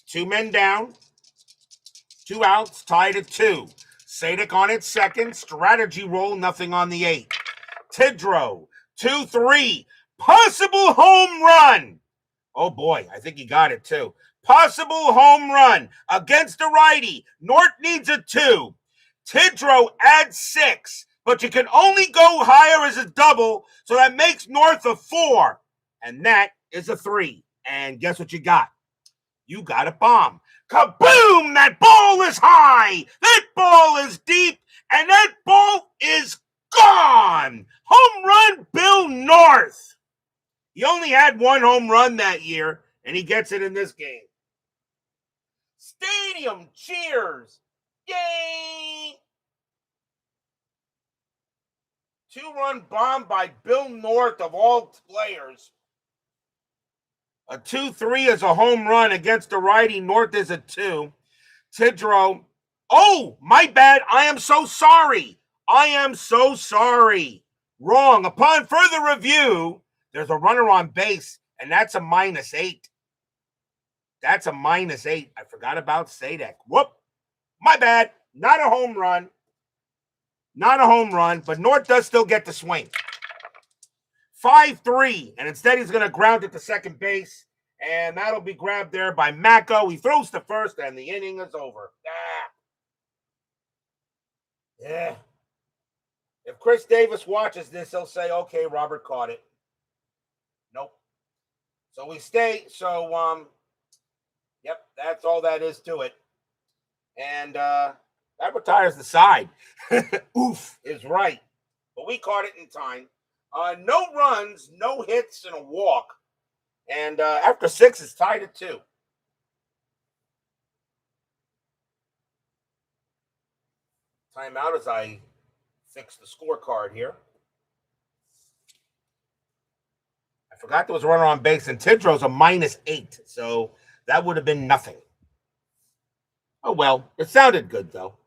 2 men down, 2 outs, tied at 2. Sadek on its second, strategy roll, nothing on the 8. Tidrow, 2-3, possible home run. Oh boy, I think he got it too. Possible home run against a righty. North needs a 2. Tidrow adds 6, but you can only go higher as a double, so that makes North a 4. And that is a 3. And guess what you got? You got a bomb. Kaboom! That ball is high. That ball is deep. And that ball is gone. Home run, Bill North. He only had 1 home run that year, and he gets it in this game. Stadium cheers. Yay! 2-run bomb by Bill North of all players. A 2-3 is a home run against a righty. North is a 2. Tidrow. Oh, my bad. I am so sorry. I am so sorry. Wrong. Upon further review, there's a runner on base, and that's a -8. That's a -8. I forgot about Sadek. Whoop. My bad. Not a home run. Not a home run, but North does still get the swing. 5-3, and instead he's going to ground it to second base, and that'll be grabbed there by Mako. He throws to first, and the inning is over. Yeah. If Chris Davis watches this, he'll say, okay, Robert caught it. Nope. So we stay. So, yep, that's all that is to it. And that retires the side. Oof is right. But we caught it in time. No runs, no hits, and a walk. And after 6, it's tied at 2. Timeout as I fix the scorecard here. I forgot there was a runner on base, and Tidrow's a -8, so that would have been nothing. Oh, well, it sounded good, though.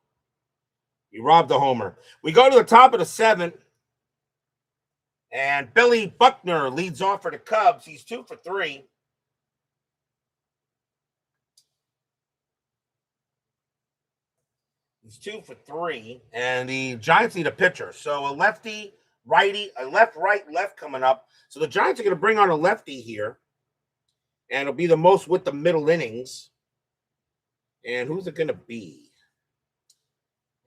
He robbed the homer. We go to the top of the 7th. And Billy Buckner leads off for the Cubs. He's 2 for 3. He's 2 for 3. And the Giants need a pitcher. So a lefty, righty, a left, right, left coming up. So the Giants are going to bring on a lefty here. And it'll be the most with the middle innings. And who's it going to be?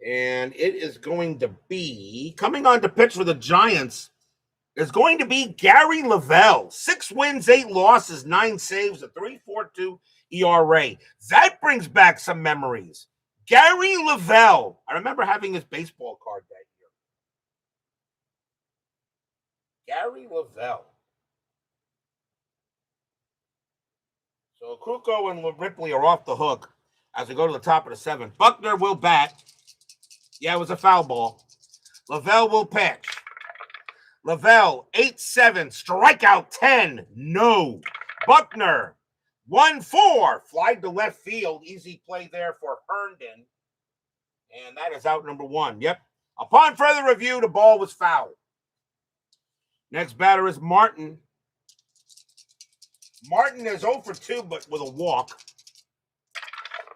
And it is going to be, coming on to pitch for the Giants, is going to be Gary Lavelle. 6 wins, 8 losses, 9 saves, a 3.42 ERA. That brings back some memories. Gary Lavelle. I remember having his baseball card that year. Gary Lavelle. So Krukow and Ripley are off the hook as we go to the top of the 7th. Buckner will bat. Yeah, it was a foul ball. Lavelle will pitch. Lavelle, 8-7, strikeout 10, no. Buckner, 1-4, flied to left field. Easy play there for Herndon. And that is out number 1. Yep. Upon further review, the ball was fouled. Next batter is Martin. Martin is 0 for 2, but with a walk.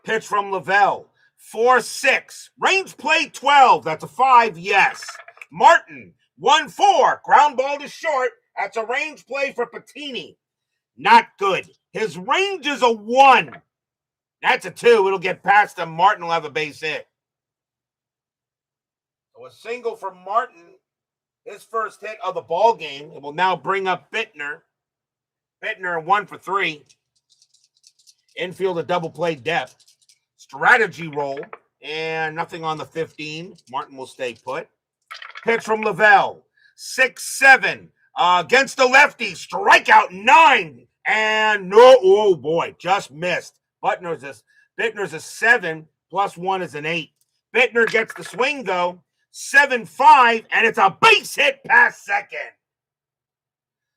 Pitch from Lavelle, 4-6. Range play 12. That's a 5, yes. Martin, 1-4, ground ball to short. That's a range play for Patini. Not good. His range is a 1. That's a 2. It'll get past him. Martin will have a base hit. So a single from Martin, his first hit of the ball game. It will now bring up Bittner. Bittner 1 for 3. Infield a double play depth. Strategy roll. And nothing on the 15. Martin will stay put. Pitch from Lavelle, 6-7, against the lefty, strikeout 9, and no, oh boy, just missed. Bittner's a 7, plus 1 is an 8. Bittner gets the swing though, 7-5, and it's a base hit past second.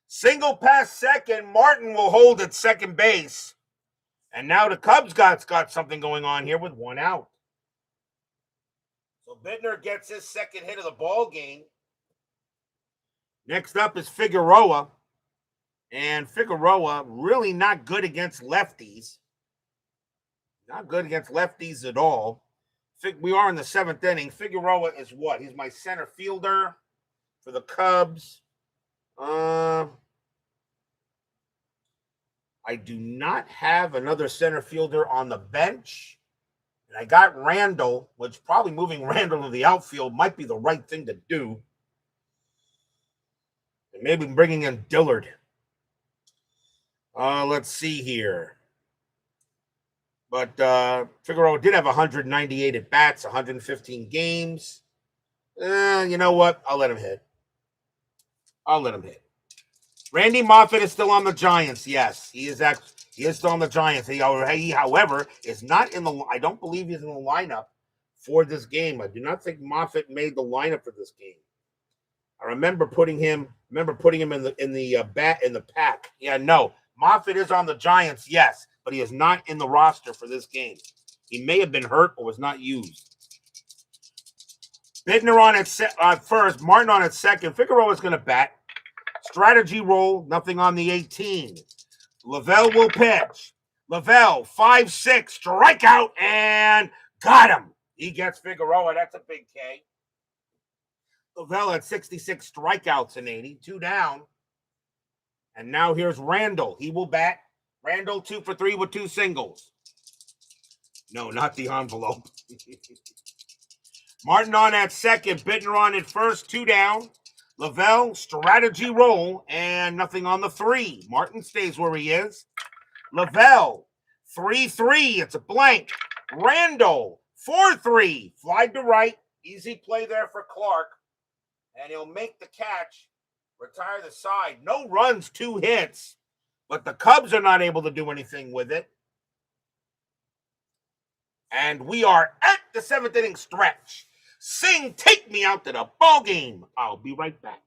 Single past second, Martin will hold at second base. And now the Cubs got something going on here with 1 out. So Bittner gets his second hit of the ball game. Next up is Figueroa. And Figueroa, really not good against lefties. Not good against lefties at all. We are in the 7th inning. Figueroa is what? He's my center fielder for the Cubs. I do not have another center fielder on the bench. And I got Randall, which probably moving Randall to the outfield might be the right thing to do. And maybe bringing in Dillard. Let's see here. But Figueroa did have 198 at bats, 115 games. You know what? I'll let him hit. Randy Moffett is still on the Giants. Yes, he is still on the Giants. He, however, is not in the. I don't believe he's in the lineup for this game. I do not think Moffett made the lineup for this game. I remember putting him in the pack. Yeah, no. Moffett is on the Giants, yes, but he is not in the roster for this game. He may have been hurt or was not used. Bittner on at first, Martin on at second. Figueroa is going to bat. Strategy roll, nothing on the 18. Lavelle will pitch. Lavelle, 5-6, strikeout, and got him. He gets Figueroa. That's a big K. Lavelle had 66 strikeouts in 80, 2 down. And now here's Randall. He will bat. Randall 2 for 3 with 2 singles. No, not the envelope. Martin on at second. Bittner on at first. 2 down. Lavelle, strategy roll, and nothing on the 3. Martin stays where he is. Lavelle, 3-3. It's a blank. Randall, 4-3. Fly to right. Easy play there for Clark. And he'll make the catch. Retire the side. No runs, 2 hits. But the Cubs are not able to do anything with it. And we are at the 7th inning stretch. Sing, take me out to the ball game. I'll be right back.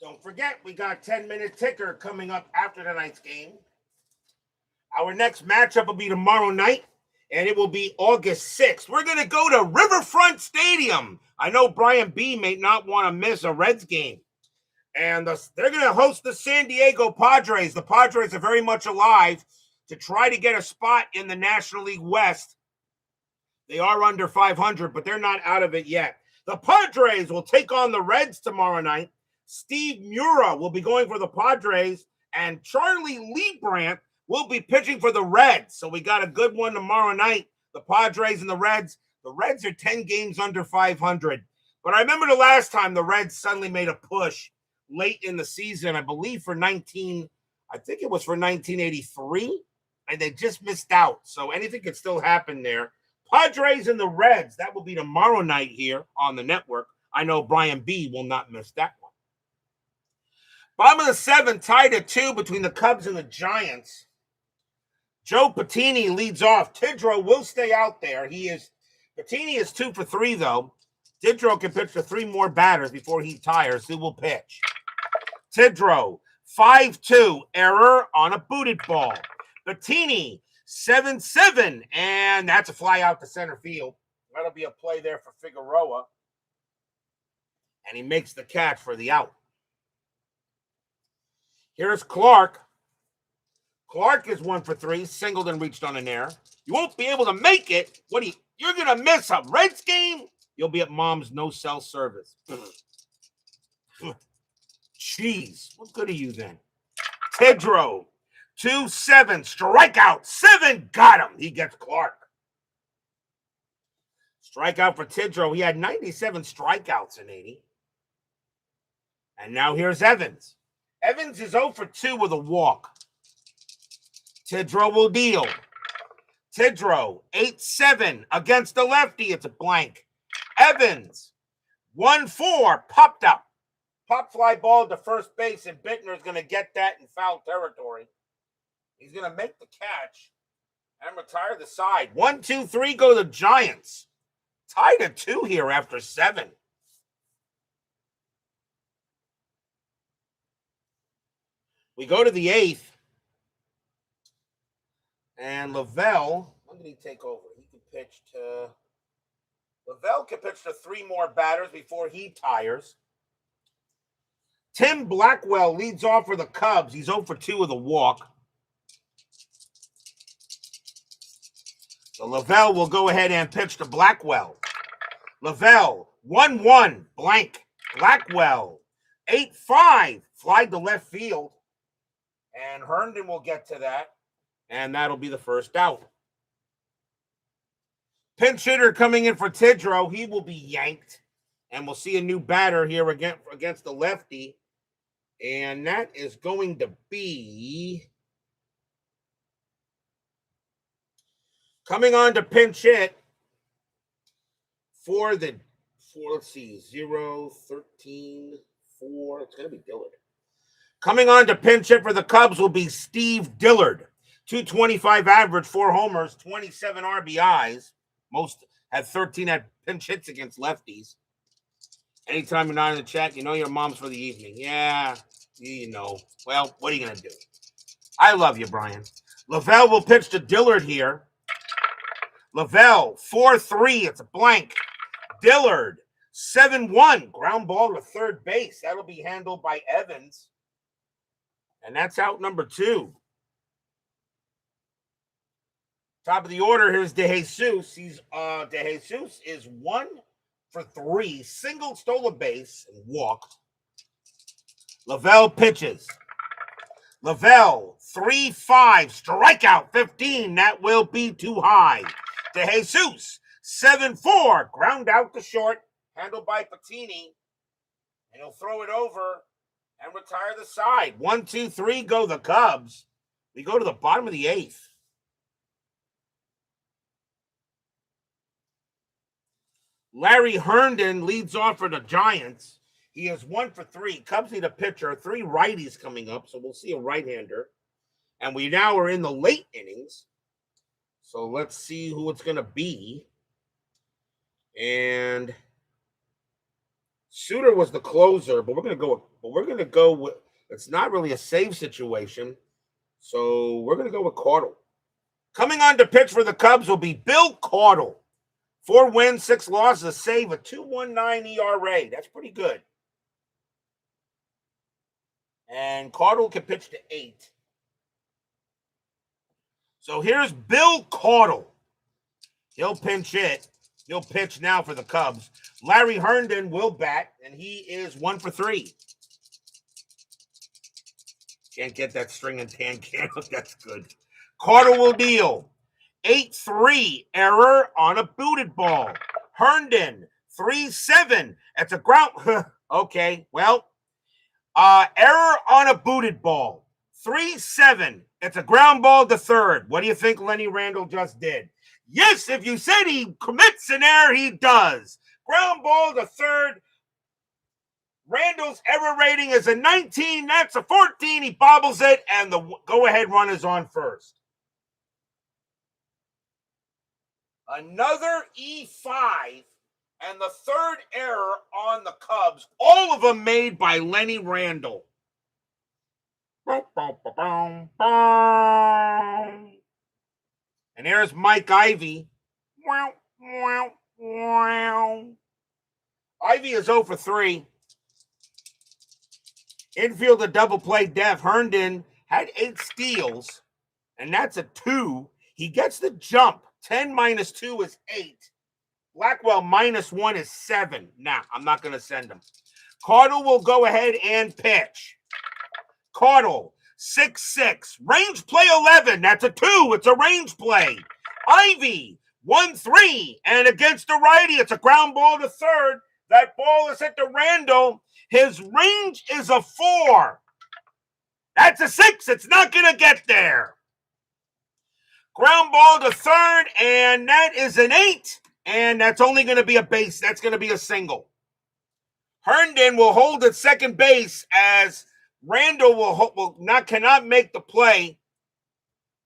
Don't forget, we got 10-minute ticker coming up after tonight's game. Our next matchup will be tomorrow night, and it will be August 6th. We're going to go to Riverfront Stadium. I know Brian B. may not want to miss a Reds game. And they're going to host the San Diego Padres. The Padres are very much alive to try to get a spot in the National League West. They are under 500, but they're not out of it yet. The Padres will take on the Reds tomorrow night. Steve Mura will be going for the Padres, and Charlie Leibrandt will be pitching for the Reds. So we got a good one tomorrow night, the Padres and the Reds. The Reds are 10 games under 500. But I remember the last time the Reds suddenly made a push late in the season, I believe for 1983, and they just missed out. So anything could still happen there. Padres and the Reds, that will be tomorrow night here on the network. I know Brian B. will not miss that one. Bottom of the 7th, tied at 2 between the Cubs and the Giants. Joe Patini leads off. Tidrow will stay out there. Patini is 2 for 3, though. Tidrow can pitch for 3 more batters before he tires. Who will pitch? Tidrow, 5-2, error on a booted ball. Patini, 7-7, and that's a fly out to center field. That'll be a play there for Figueroa. And he makes the catch for the out. Here's Clark. Clark is 1 for 3, singled and reached on an error. You won't be able to make it. You're going to miss a Reds game? You'll be at mom's no-cell service. Jeez, what good are you then? Tidrow, 2-7, strikeout, 7, got him. He gets Clark. Strikeout for Tidrow. He had 97 strikeouts in 80. And now here's Evans. Evans is 0 for 2 with a walk. Tidrow will deal. Tidrow, 8-7 against the lefty. It's a blank. Evans, 1-4, popped up. Pop fly ball to first base, and Bittner's going to get that in foul territory. He's going to make the catch and retire the side. 1, 2, 3 go the Giants. Tied at 2 here after 7. We go to the 8th. And Lavelle, when did he take over? He can pitch to... Lavelle can pitch to 3 more batters before he tires. Tim Blackwell leads off for the Cubs. He's 0 for 2 with a walk. So Lavelle will go ahead and pitch to Blackwell. Lavelle, 1-1, blank. Blackwell, 8-5, fly to left field. And Herndon will get to that. And that'll be the first out. Pinch hitter coming in for Tidrow. He will be yanked. And we'll see a new batter here against the lefty. And that is going to be... Coming on to pinch hit for let's see, 0, 13, 4. It's going to be Dillard. Coming on to pinch hit for the Cubs will be Steve Dillard. 225 average, 4 homers, 27 RBIs. Most had 13 at pinch hits against lefties. Anytime you're not in the chat, you know your mom's for the evening. Yeah, you know. Well, what are you going to do? I love you, Brian. Lavelle will pitch to Dillard here. Lavelle, 4-3. It's a blank. Dillard, 7-1. Ground ball to third base. That'll be handled by Evans. And that's out number 2. Top of the order, here's DeJesus. DeJesus is 1 for 3. Single, stole a base, and walked. Lavelle pitches. Lavelle, 3-5. Strikeout, 15. That will be too high. DeJesus, 7-4. Ground out to short. Handled by Patini. And he'll throw it over and retire the side. 1, 2, 3 go the Cubs. We go to the bottom of the 8th. Larry Herndon leads off for the Giants. He is 1 for 3. Cubs need a pitcher. 3 righties coming up, so we'll see a right-hander. And we now are in the late innings. So let's see who it's going to be. And Suter was the closer, but we're going to go with it's not really a save situation. So we're going to go with Caudle. Coming on to pitch for the Cubs will be Bill Caudle. 4 wins, 6 losses, a save, a 2.19 ERA. That's pretty good. And Caudle can pitch to 8. So here's Bill Caudle. He'll pinch hit. He'll pitch now for the Cubs. Larry Herndon will bat, and he is 1 for 3. Can't get that string and tan can. That's good. Caudle will deal. 8-3, error on a booted ball. Herndon, 3-7. That's a ground. Okay, well, error on a booted ball. 3-7. It's a ground ball to third. What do you think Lenny Randall just did? Yes, if you said he commits an error, he does. Ground ball to third. Randall's error rating is a 19. That's a 14. He bobbles it, and the go-ahead run is on first. Another E5, and the third error on the Cubs. All of them made by Lenny Randall. And there's Mike Ivy. Ivy is 0 for 3. Infield a double play def. Herndon had 8 steals, and that's a 2. He gets the jump. 10 minus 2 is 8. Blackwell minus 1 is 7. Nah, I'm not going to send him. Caudle will go ahead and pitch. Caudle, 6-6. Range play 11. That's a 2. It's a range play. Ivy, 1-3, and against the righty, it's a ground ball to third. That ball is hit to Randall. His range is a 4. That's a 6. It's not going to get there. Ground ball to third, and that is an 8. And that's only going to be a base. That's going to be a single. Herndon will hold at second base as Randall cannot make the play.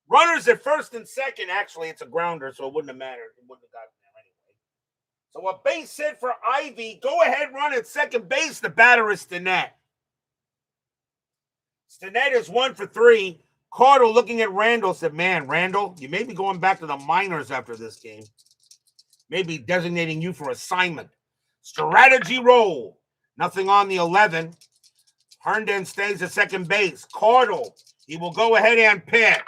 Runners at first and second. Actually, it's a grounder, so it wouldn't have mattered. It wouldn't have gotten there anyway. So a base hit for Ivy. Go ahead, run at second base. The batter is Stinnett. Stinnett is 1 for 3. Cardle, looking at Randall, said, man, Randall, you may be going back to the minors after this game. Maybe designating you for assignment. Strategy roll. Nothing on the 11. Herndon stays at second base. Cardle, he will go ahead and pitch.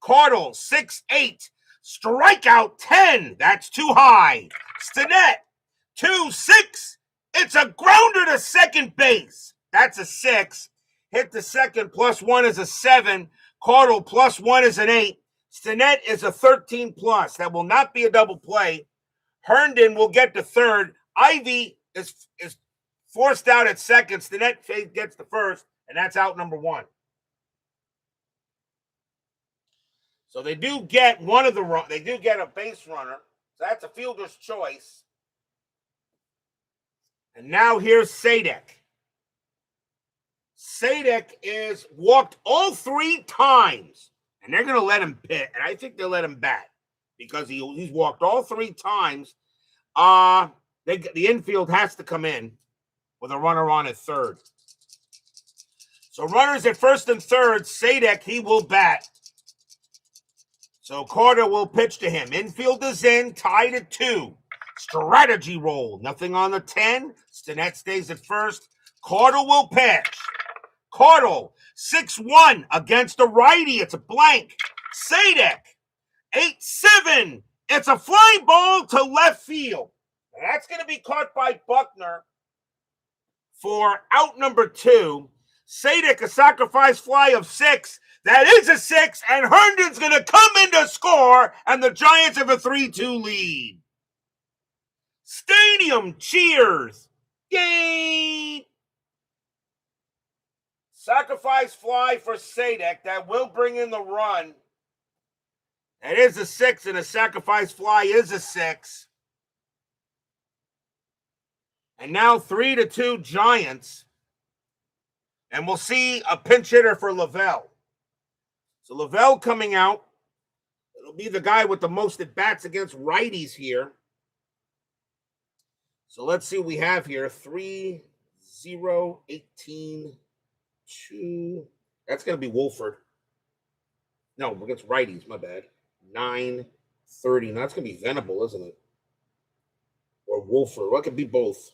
Cardle, 6-8. Strikeout 10. That's too high. Stinnett, 2-6. It's a grounder to second base. That's a 6. Hit the second, +1 is a 7. Cardle, +1 is an 8. Stinnett is a 13+. That will not be a double play. Herndon will get to third. Ivy is forced out at second. Stinnett gets the first, and that's out number 1. So they do get they do get a base runner. So that's a fielder's choice. And now here's Sadek. Sadek is walked all 3 times, and they're going to let him pit, and I think they'll let him bat because he's walked all 3 times. The infield has to come in with a runner on at third. So runners at first and third. Sadek, he will bat. So Carter will pitch to him. Infield is in, tied at 2. Strategy roll. Nothing on the 10. Stinnett stays at first. Carter will pitch. Cardle, 6-1 against a righty. It's a blank. Sadek, 8-7. It's a fly ball to left field. And that's going to be caught by Buckner for out number 2. Sadek, a sacrifice fly of 6. That is a 6, and Herndon's going to come in to score, and the Giants have a 3-2 lead. Stadium cheers. Yay! Sacrifice fly for Sadek. That will bring in the run. That is a 6, and a sacrifice fly is a 6. And now 3-2 Giants. And we'll see a pinch hitter for Lavelle. So Lavelle coming out. It'll be the guy with the most at-bats against righties here. So let's see what we have here. 3-0, 18, 2. That's going to be Wolford. No, against righties, my bad. 9-30. Now that's going to be Venable, isn't it? Or Wolford. Well, it could be both.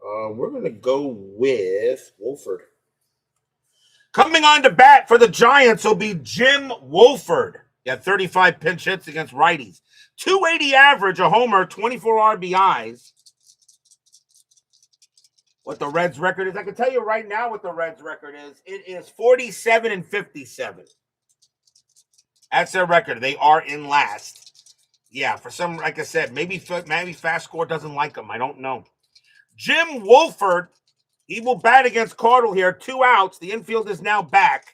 We're going to go with Wolford. Coming on to bat for the Giants will be Jim Wolford. He had 35 pinch hits against righties. 280 average, a homer, 24 RBIs. What the Reds' record is, I can tell you right now what the Reds' record is. It is 47-57. That's their record. They are in last. Yeah, for some, like I said, maybe FastScore doesn't like them. I don't know. Jim Wolford, he will bat against Cardle here. 2 outs. The infield is now back.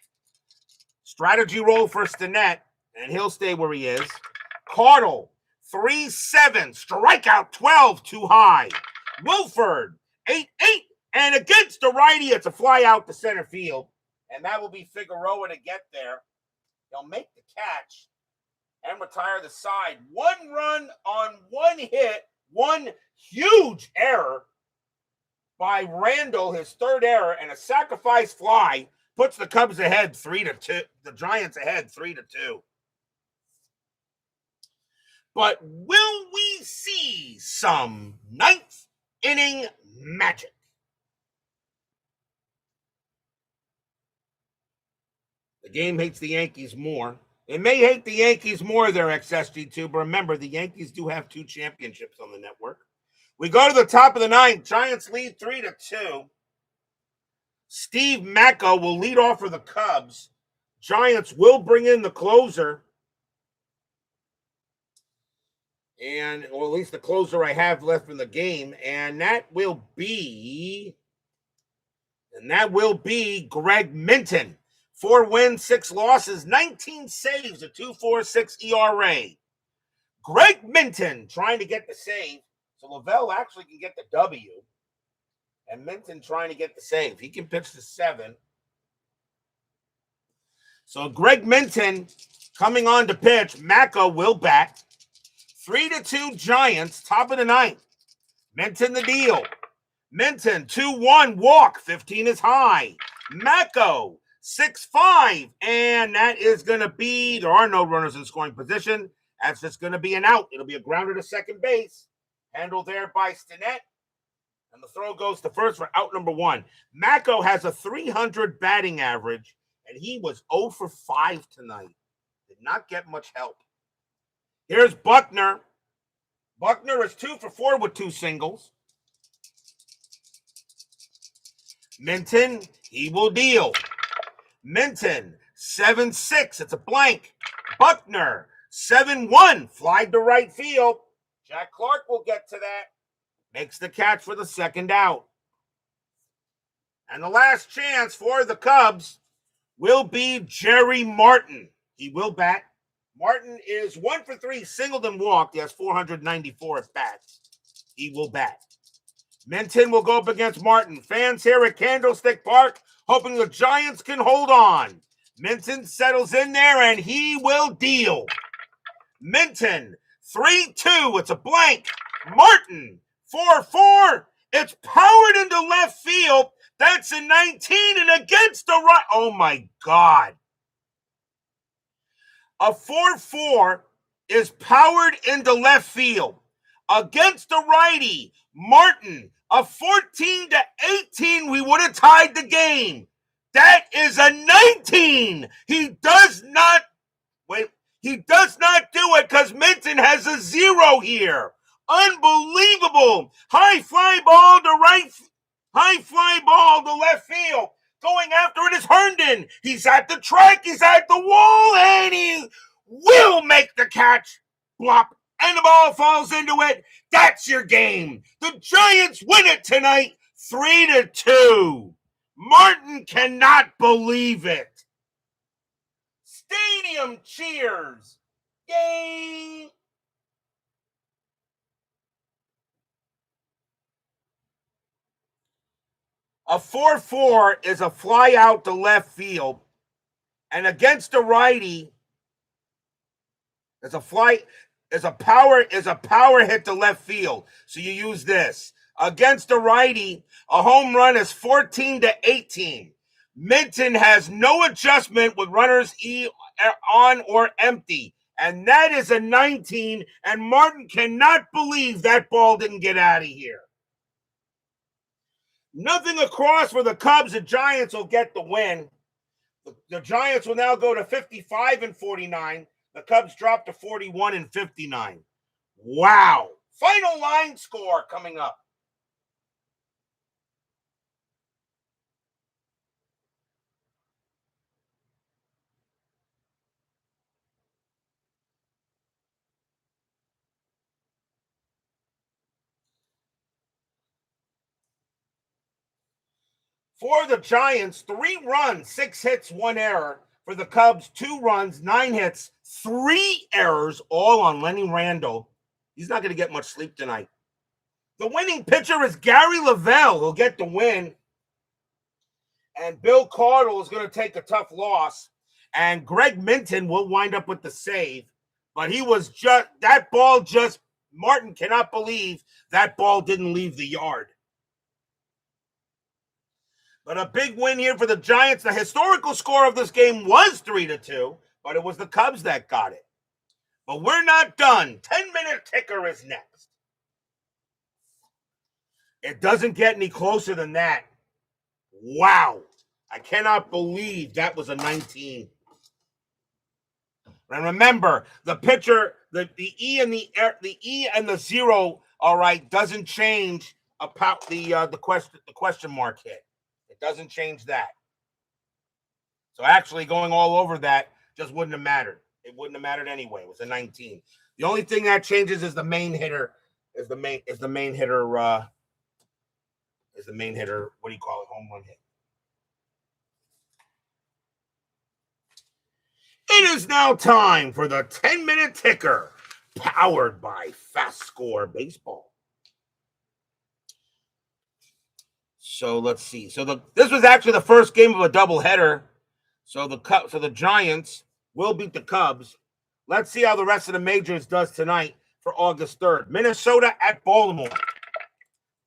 Strategy roll for Stinnett, and he'll stay where he is. Cardle, 3-7. Strikeout 12, too high. Wolford, 8-8. And against the righty, it's a fly out to center field. And that will be Figueroa to get there. They'll make the catch and retire the side. 1 run on 1 hit. 1 huge error by Randall, his 3rd error, and a sacrifice fly puts the Cubs ahead 3-2. The Giants ahead 3-2. But will we see some 9th inning magic? The game hates the Yankees more. It may hate the Yankees more, their XSG2, but remember, the Yankees do have 2 championships on the network. We go to the top of the 9th. Giants lead 3-2. Steve Macko will lead off for the Cubs. Giants will bring in the closer. and or at least the closer I have left in the game, and that will be Greg Minton. 4 wins, 6 losses, 19 saves, a 2.46 ERA. Greg Minton trying to get the save, so Lavelle actually can get the W. And Minton trying to get the save. He can pitch to 7. So Greg Minton coming on to pitch. Mako will bat. 3-2 Giants, top of the 9th. Minton the deal. Minton 2-1 walk. 15 is high. Mako 6-5. And that is going to be, there are no runners in scoring position. That's just going to be an out. It'll be a grounder to second base. Handled there by Stinnett. And the throw goes to first for out number 1. Mako has a 300 batting average, and he was 0 for 5 tonight. Did not get much help. Here's Buckner. Buckner is 2 for 4 with 2 singles. Minton, he will deal. Minton, 7-6. It's a blank. Buckner, 7-1. Flied to right field. Jack Clark will get to that. Makes the catch for the second out. And the last chance for the Cubs will be Jerry Martin. He will bat. Martin is 1 for 3, singled and walked. He has 494 at bats. He will bat. Minton will go up against Martin. Fans here at Candlestick Park hoping the Giants can hold on. Minton settles in there and he will deal. Minton, 3-2. It's a blank. Martin, 4-4. It's powered into left field. That's a 19 and against the right. Oh, my God. A 4-4 is powered into left field. Against the righty, Martin, a 14-18. We would have tied the game. That is a 19. He does not do it because Minton has a 0 here. Unbelievable. High fly ball to left field. Going after it is Herndon. He's at the track. He's at the wall. And he will make the catch. Blop. And the ball falls into it. That's your game. The Giants win it tonight. 3-2. Martin cannot believe it. Stadium cheers. Yay. A 4-4 is a fly out to left field. And against the righty, is a power hit to left field. So you use this. Against the righty, a home run is 14-18. Minton has no adjustment with runners on or empty. And that is a 19. And Martin cannot believe that ball didn't get out of here. Nothing across for the Cubs. The Giants will get the win. The Giants will now go to 55-49. The Cubs drop to 41-59. Wow. Final line score coming up. For the Giants, 3 runs, 6 hits, 1 error. For the Cubs, 2 runs, 9 hits, 3 errors, all on Lenny Randall. He's not going to get much sleep tonight. The winning pitcher is Gary Lavelle. He'll get the win. And Bill Cardle is going to take a tough loss. And Greg Minton will wind up with the save. But Martin cannot believe that ball didn't leave the yard. But a big win here for the Giants. The historical score of this game was 3-2, but it was the Cubs that got it. But we're not done. 10-minute ticker is next. It doesn't get any closer than that. Wow. I cannot believe that was a 19. And remember, the pitcher, the E and the 0, all right, doesn't change about the question mark hit. It doesn't change that. So actually going all over that just wouldn't have mattered. It wouldn't have mattered anyway. It was a 19. The only thing that changes is the main hitter. Is the main hitter? What do you call it? Home run hit. It is now time for the 10-minute ticker, powered by FastScore Baseball. So let's see. So this was actually the first game of a doubleheader. So the Giants will beat the Cubs. Let's see how the rest of the majors does tonight for August 3rd. Minnesota at Baltimore.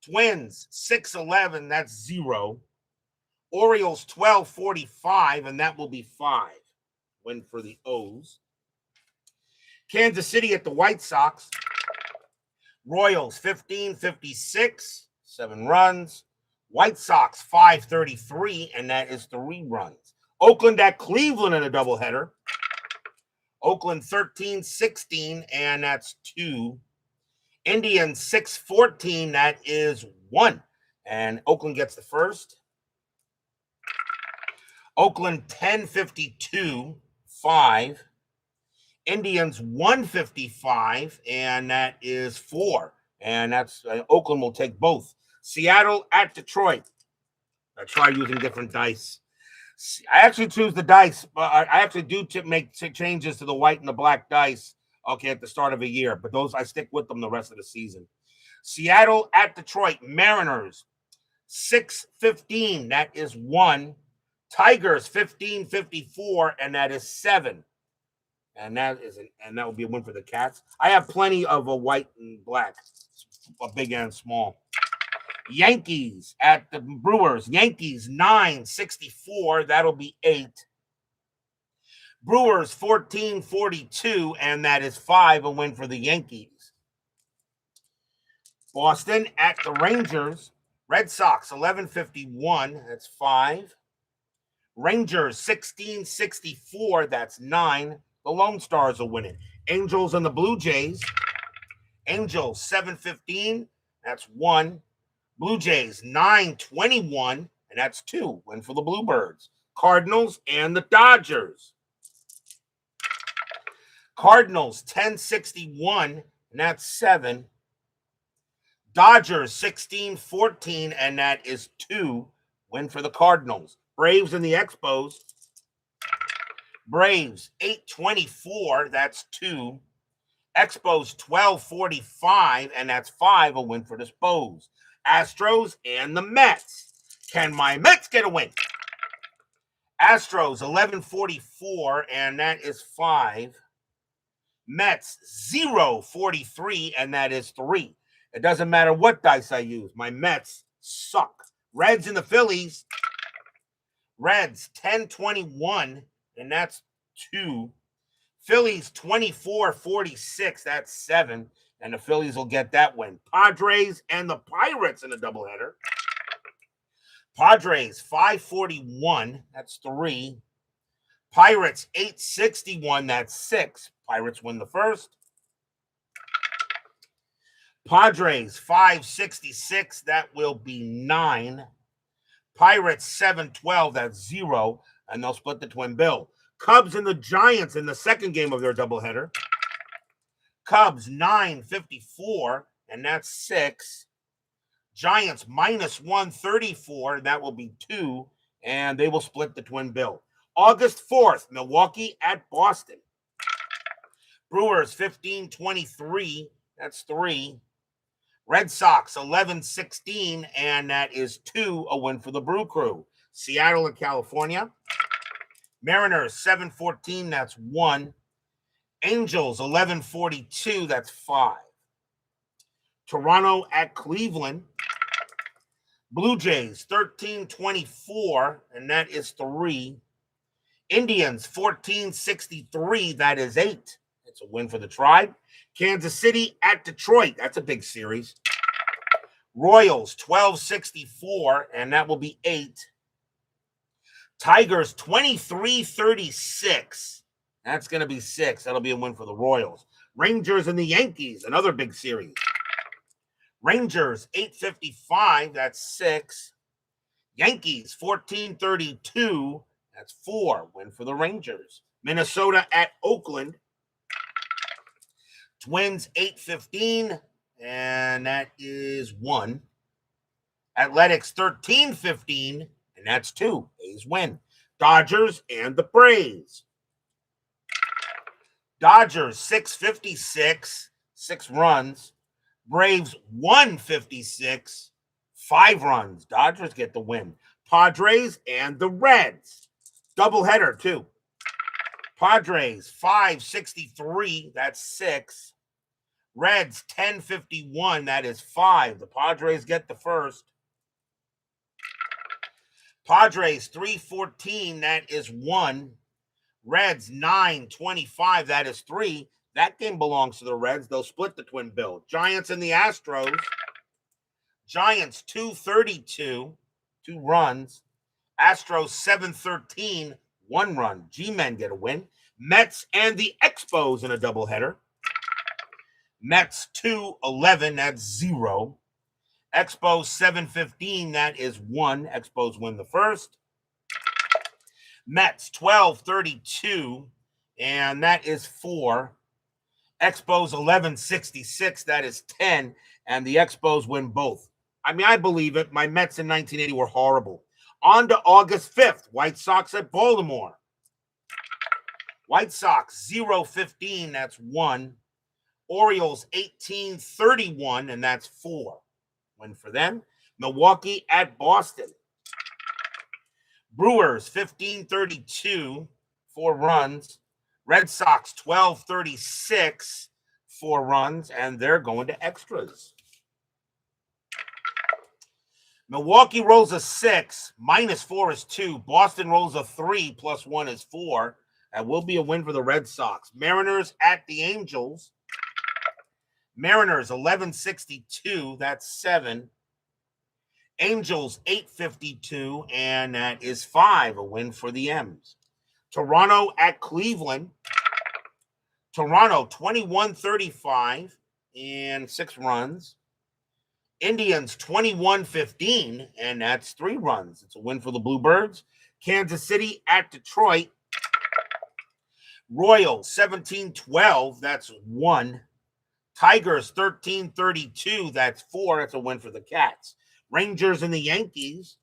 Twins 6-11, that's 0. Orioles 12-45, and that will be 5. Win for the O's. Kansas City at the White Sox. Royals 15-56, 7 runs. White Sox 5-33, and that is 3 runs. Oakland at Cleveland in a doubleheader. Oakland 13-16, and that's 2. Indians 6-14, that is 1. And Oakland gets the first. Oakland 10-52, 5. Indians 155, and that is 4. And that's Oakland will take both. Seattle at Detroit. I try using different dice. I actually choose the dice. I actually do make changes to the white and the black dice, okay, at the start of a year. But those, I stick with them the rest of the season. Seattle at Detroit. Mariners 6-15, that is 1. Tigers 15-54, and that is 7. And that will be a win for the Cats. I have plenty of a white and black, a big and small. Yankees at the Brewers. Yankees 9-64, that'll be 8. Brewers 14-42, and that is 5, a win for the Yankees. Boston at the Rangers. Red Sox 11-51, that's 5. Rangers 16-64, that's 9. The Lone Stars are winning. Angels and the Blue Jays. Angels 7-15, that's 1. Blue Jays 9-21, and that's 2. Win for the Bluebirds. Cardinals and the Dodgers. Cardinals 10-61, and that's 7. Dodgers 16-14, and that is 2. Win for the Cardinals. Braves and the Expos. Braves 8-24, that's 2. Expos 12-45, and that's 5. A win for the Spos. Astros and the Mets. Can my Mets get a win? Astros 11-44, and that is 5. Mets 0-43, and that is 3. It doesn't matter what dice I use. My Mets suck. Reds and the Phillies. Reds 10-21, and that's 2. Phillies 24-46, that's 7. And the Phillies will get that win. Padres and the Pirates in a doubleheader. Padres 5-41, that's 3. Pirates 8-61, that's 6. Pirates win the first. Padres 5-66, that will be 9. Pirates 7-12, that's 0. And they'll split the twin bill. Cubs and the Giants in the second game of their doubleheader. Cubs 9-54, and that's 6. Giants -134, that will be 2, and they will split the twin bill. August 4th, Milwaukee at Boston. Brewers 15-23, that's 3. Red Sox 11-16, and that is 2, a win for the Brew Crew. Seattle and California. Mariners 7-14, that's 1. Angels 11-42, that's 5. Toronto at Cleveland. Blue Jays 13-24, and that is 3. Indians 14-63, that is 8. It's a win for the Tribe. Kansas City at Detroit, that's a big series. Royals 12-64, and that will be 8. Tigers 23-36. That's going to be 6. That'll be a win for the Royals. Rangers and the Yankees, another big series. Rangers 8-55, that's 6. Yankees 14-32, that's 4. Win for the Rangers. Minnesota at Oakland. Twins 8-15, and that is 1. Athletics 13-15, and that's 2. A's win. Dodgers and the Braves. Dodgers 656, 6 runs. Braves 156, 5 runs. Dodgers get the win. Padres and the Reds. Doubleheader, too. Padres 563, that's 6. Reds 1051, that is 5. The Padres get the first. Padres 314, that is 1. Reds 925, that is 3. That game belongs to the Reds. They'll split the twin bill. Giants and the Astros. Giants 232, 2 runs. Astros 713, 1 run. G-men get a win. Mets and the Expos in a doubleheader. Mets 211, that's 0. Expos 715, that is 1. Expos win the first. Mets 1232, and that is 4. Expos 1166, that is 10, and the Expos win both. I mean, I believe it. My Mets in 1980 were horrible. On to August 5th, White Sox at Baltimore. White Sox 0-15, that's 1. Orioles 18-31, and that's 4. Win for them. Milwaukee at Boston. Brewers 15-32, 4 runs. Red Sox 12-36, 4 runs, and they're going to extras. Milwaukee rolls a 6, -4 is 2. Boston rolls a 3, +1 is 4. That will be a win for the Red Sox. Mariners at the Angels. Mariners 1162, that's 7. Angels 852, and that is 5, a win for the M's. Toronto at Cleveland. Toronto 21-35 and 6 runs. Indians 21-15, and that's 3 runs. It's a win for the Bluebirds. Kansas City at Detroit. Royals 17-12, that's 1. Tigers 13-32, that's 4. That's a win for the Cats. Rangers and the Yankees.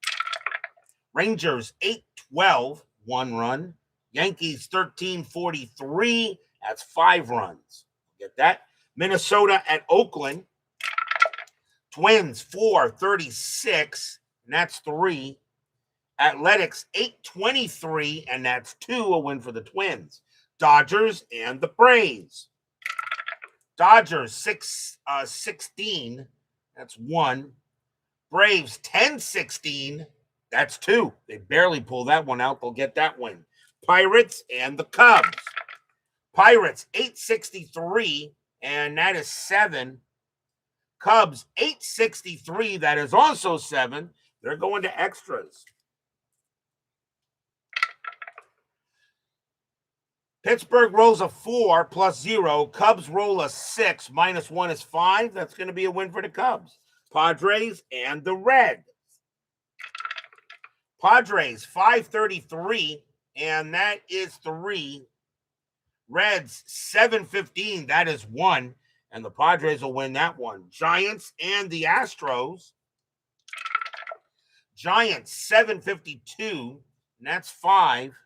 Rangers 8-12, 1 run. Yankees 13-43, that's 5 runs. Get that? Minnesota at Oakland. Twins 4-36, and that's 3. Athletics 8-23, and that's 2, a win for the Twins. Dodgers and the Braves. Dodgers 6-16, that's 1. Braves 10-16, that's 2. They barely pull that one out. They'll get that win. Pirates and the Cubs. Pirates 863, and that is 7. Cubs 863, that is also 7. They're going to extras. Pittsburgh rolls a 4 +0. Cubs roll a 6, -1 is 5. That's going to be a win for the Cubs. Padres and the Reds. Padres 533, and that is 3. Reds 715, that is 1. And the Padres will win that one. Giants and the Astros. Giants 752, and that's 5.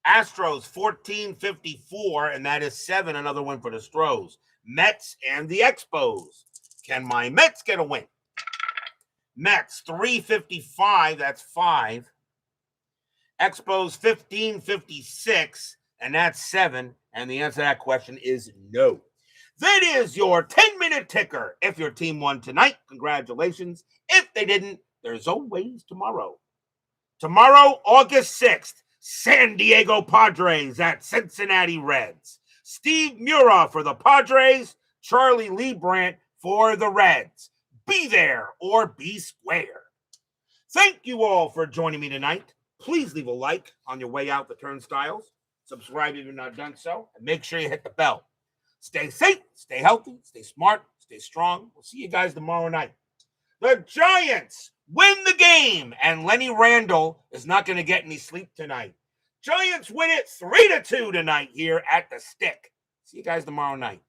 Astros 1454, and that is 7. Another win for the Stros. Mets and the Expos. Can my Mets get a win? Mets 355, that's 5. Expos 1556, and that's 7. And the answer to that question is no. That is your 10-minute ticker. If your team won tonight, congratulations. If they didn't, there's always tomorrow. Tomorrow, August 6th, San Diego Padres at Cincinnati Reds. Steve Mura for the Padres, Charlie Lee Brandt for the Reds. Be there or be square. Thank you all for joining me tonight. Please leave a like on your way out the turnstiles. Subscribe if you've not done so. And make sure you hit the bell. Stay safe, stay healthy, stay smart, stay strong. We'll see you guys tomorrow night. The Giants win the game, and Lenny Randle is not going to get any sleep tonight. Giants win it 3-2 tonight here at the Stick. See you guys tomorrow night.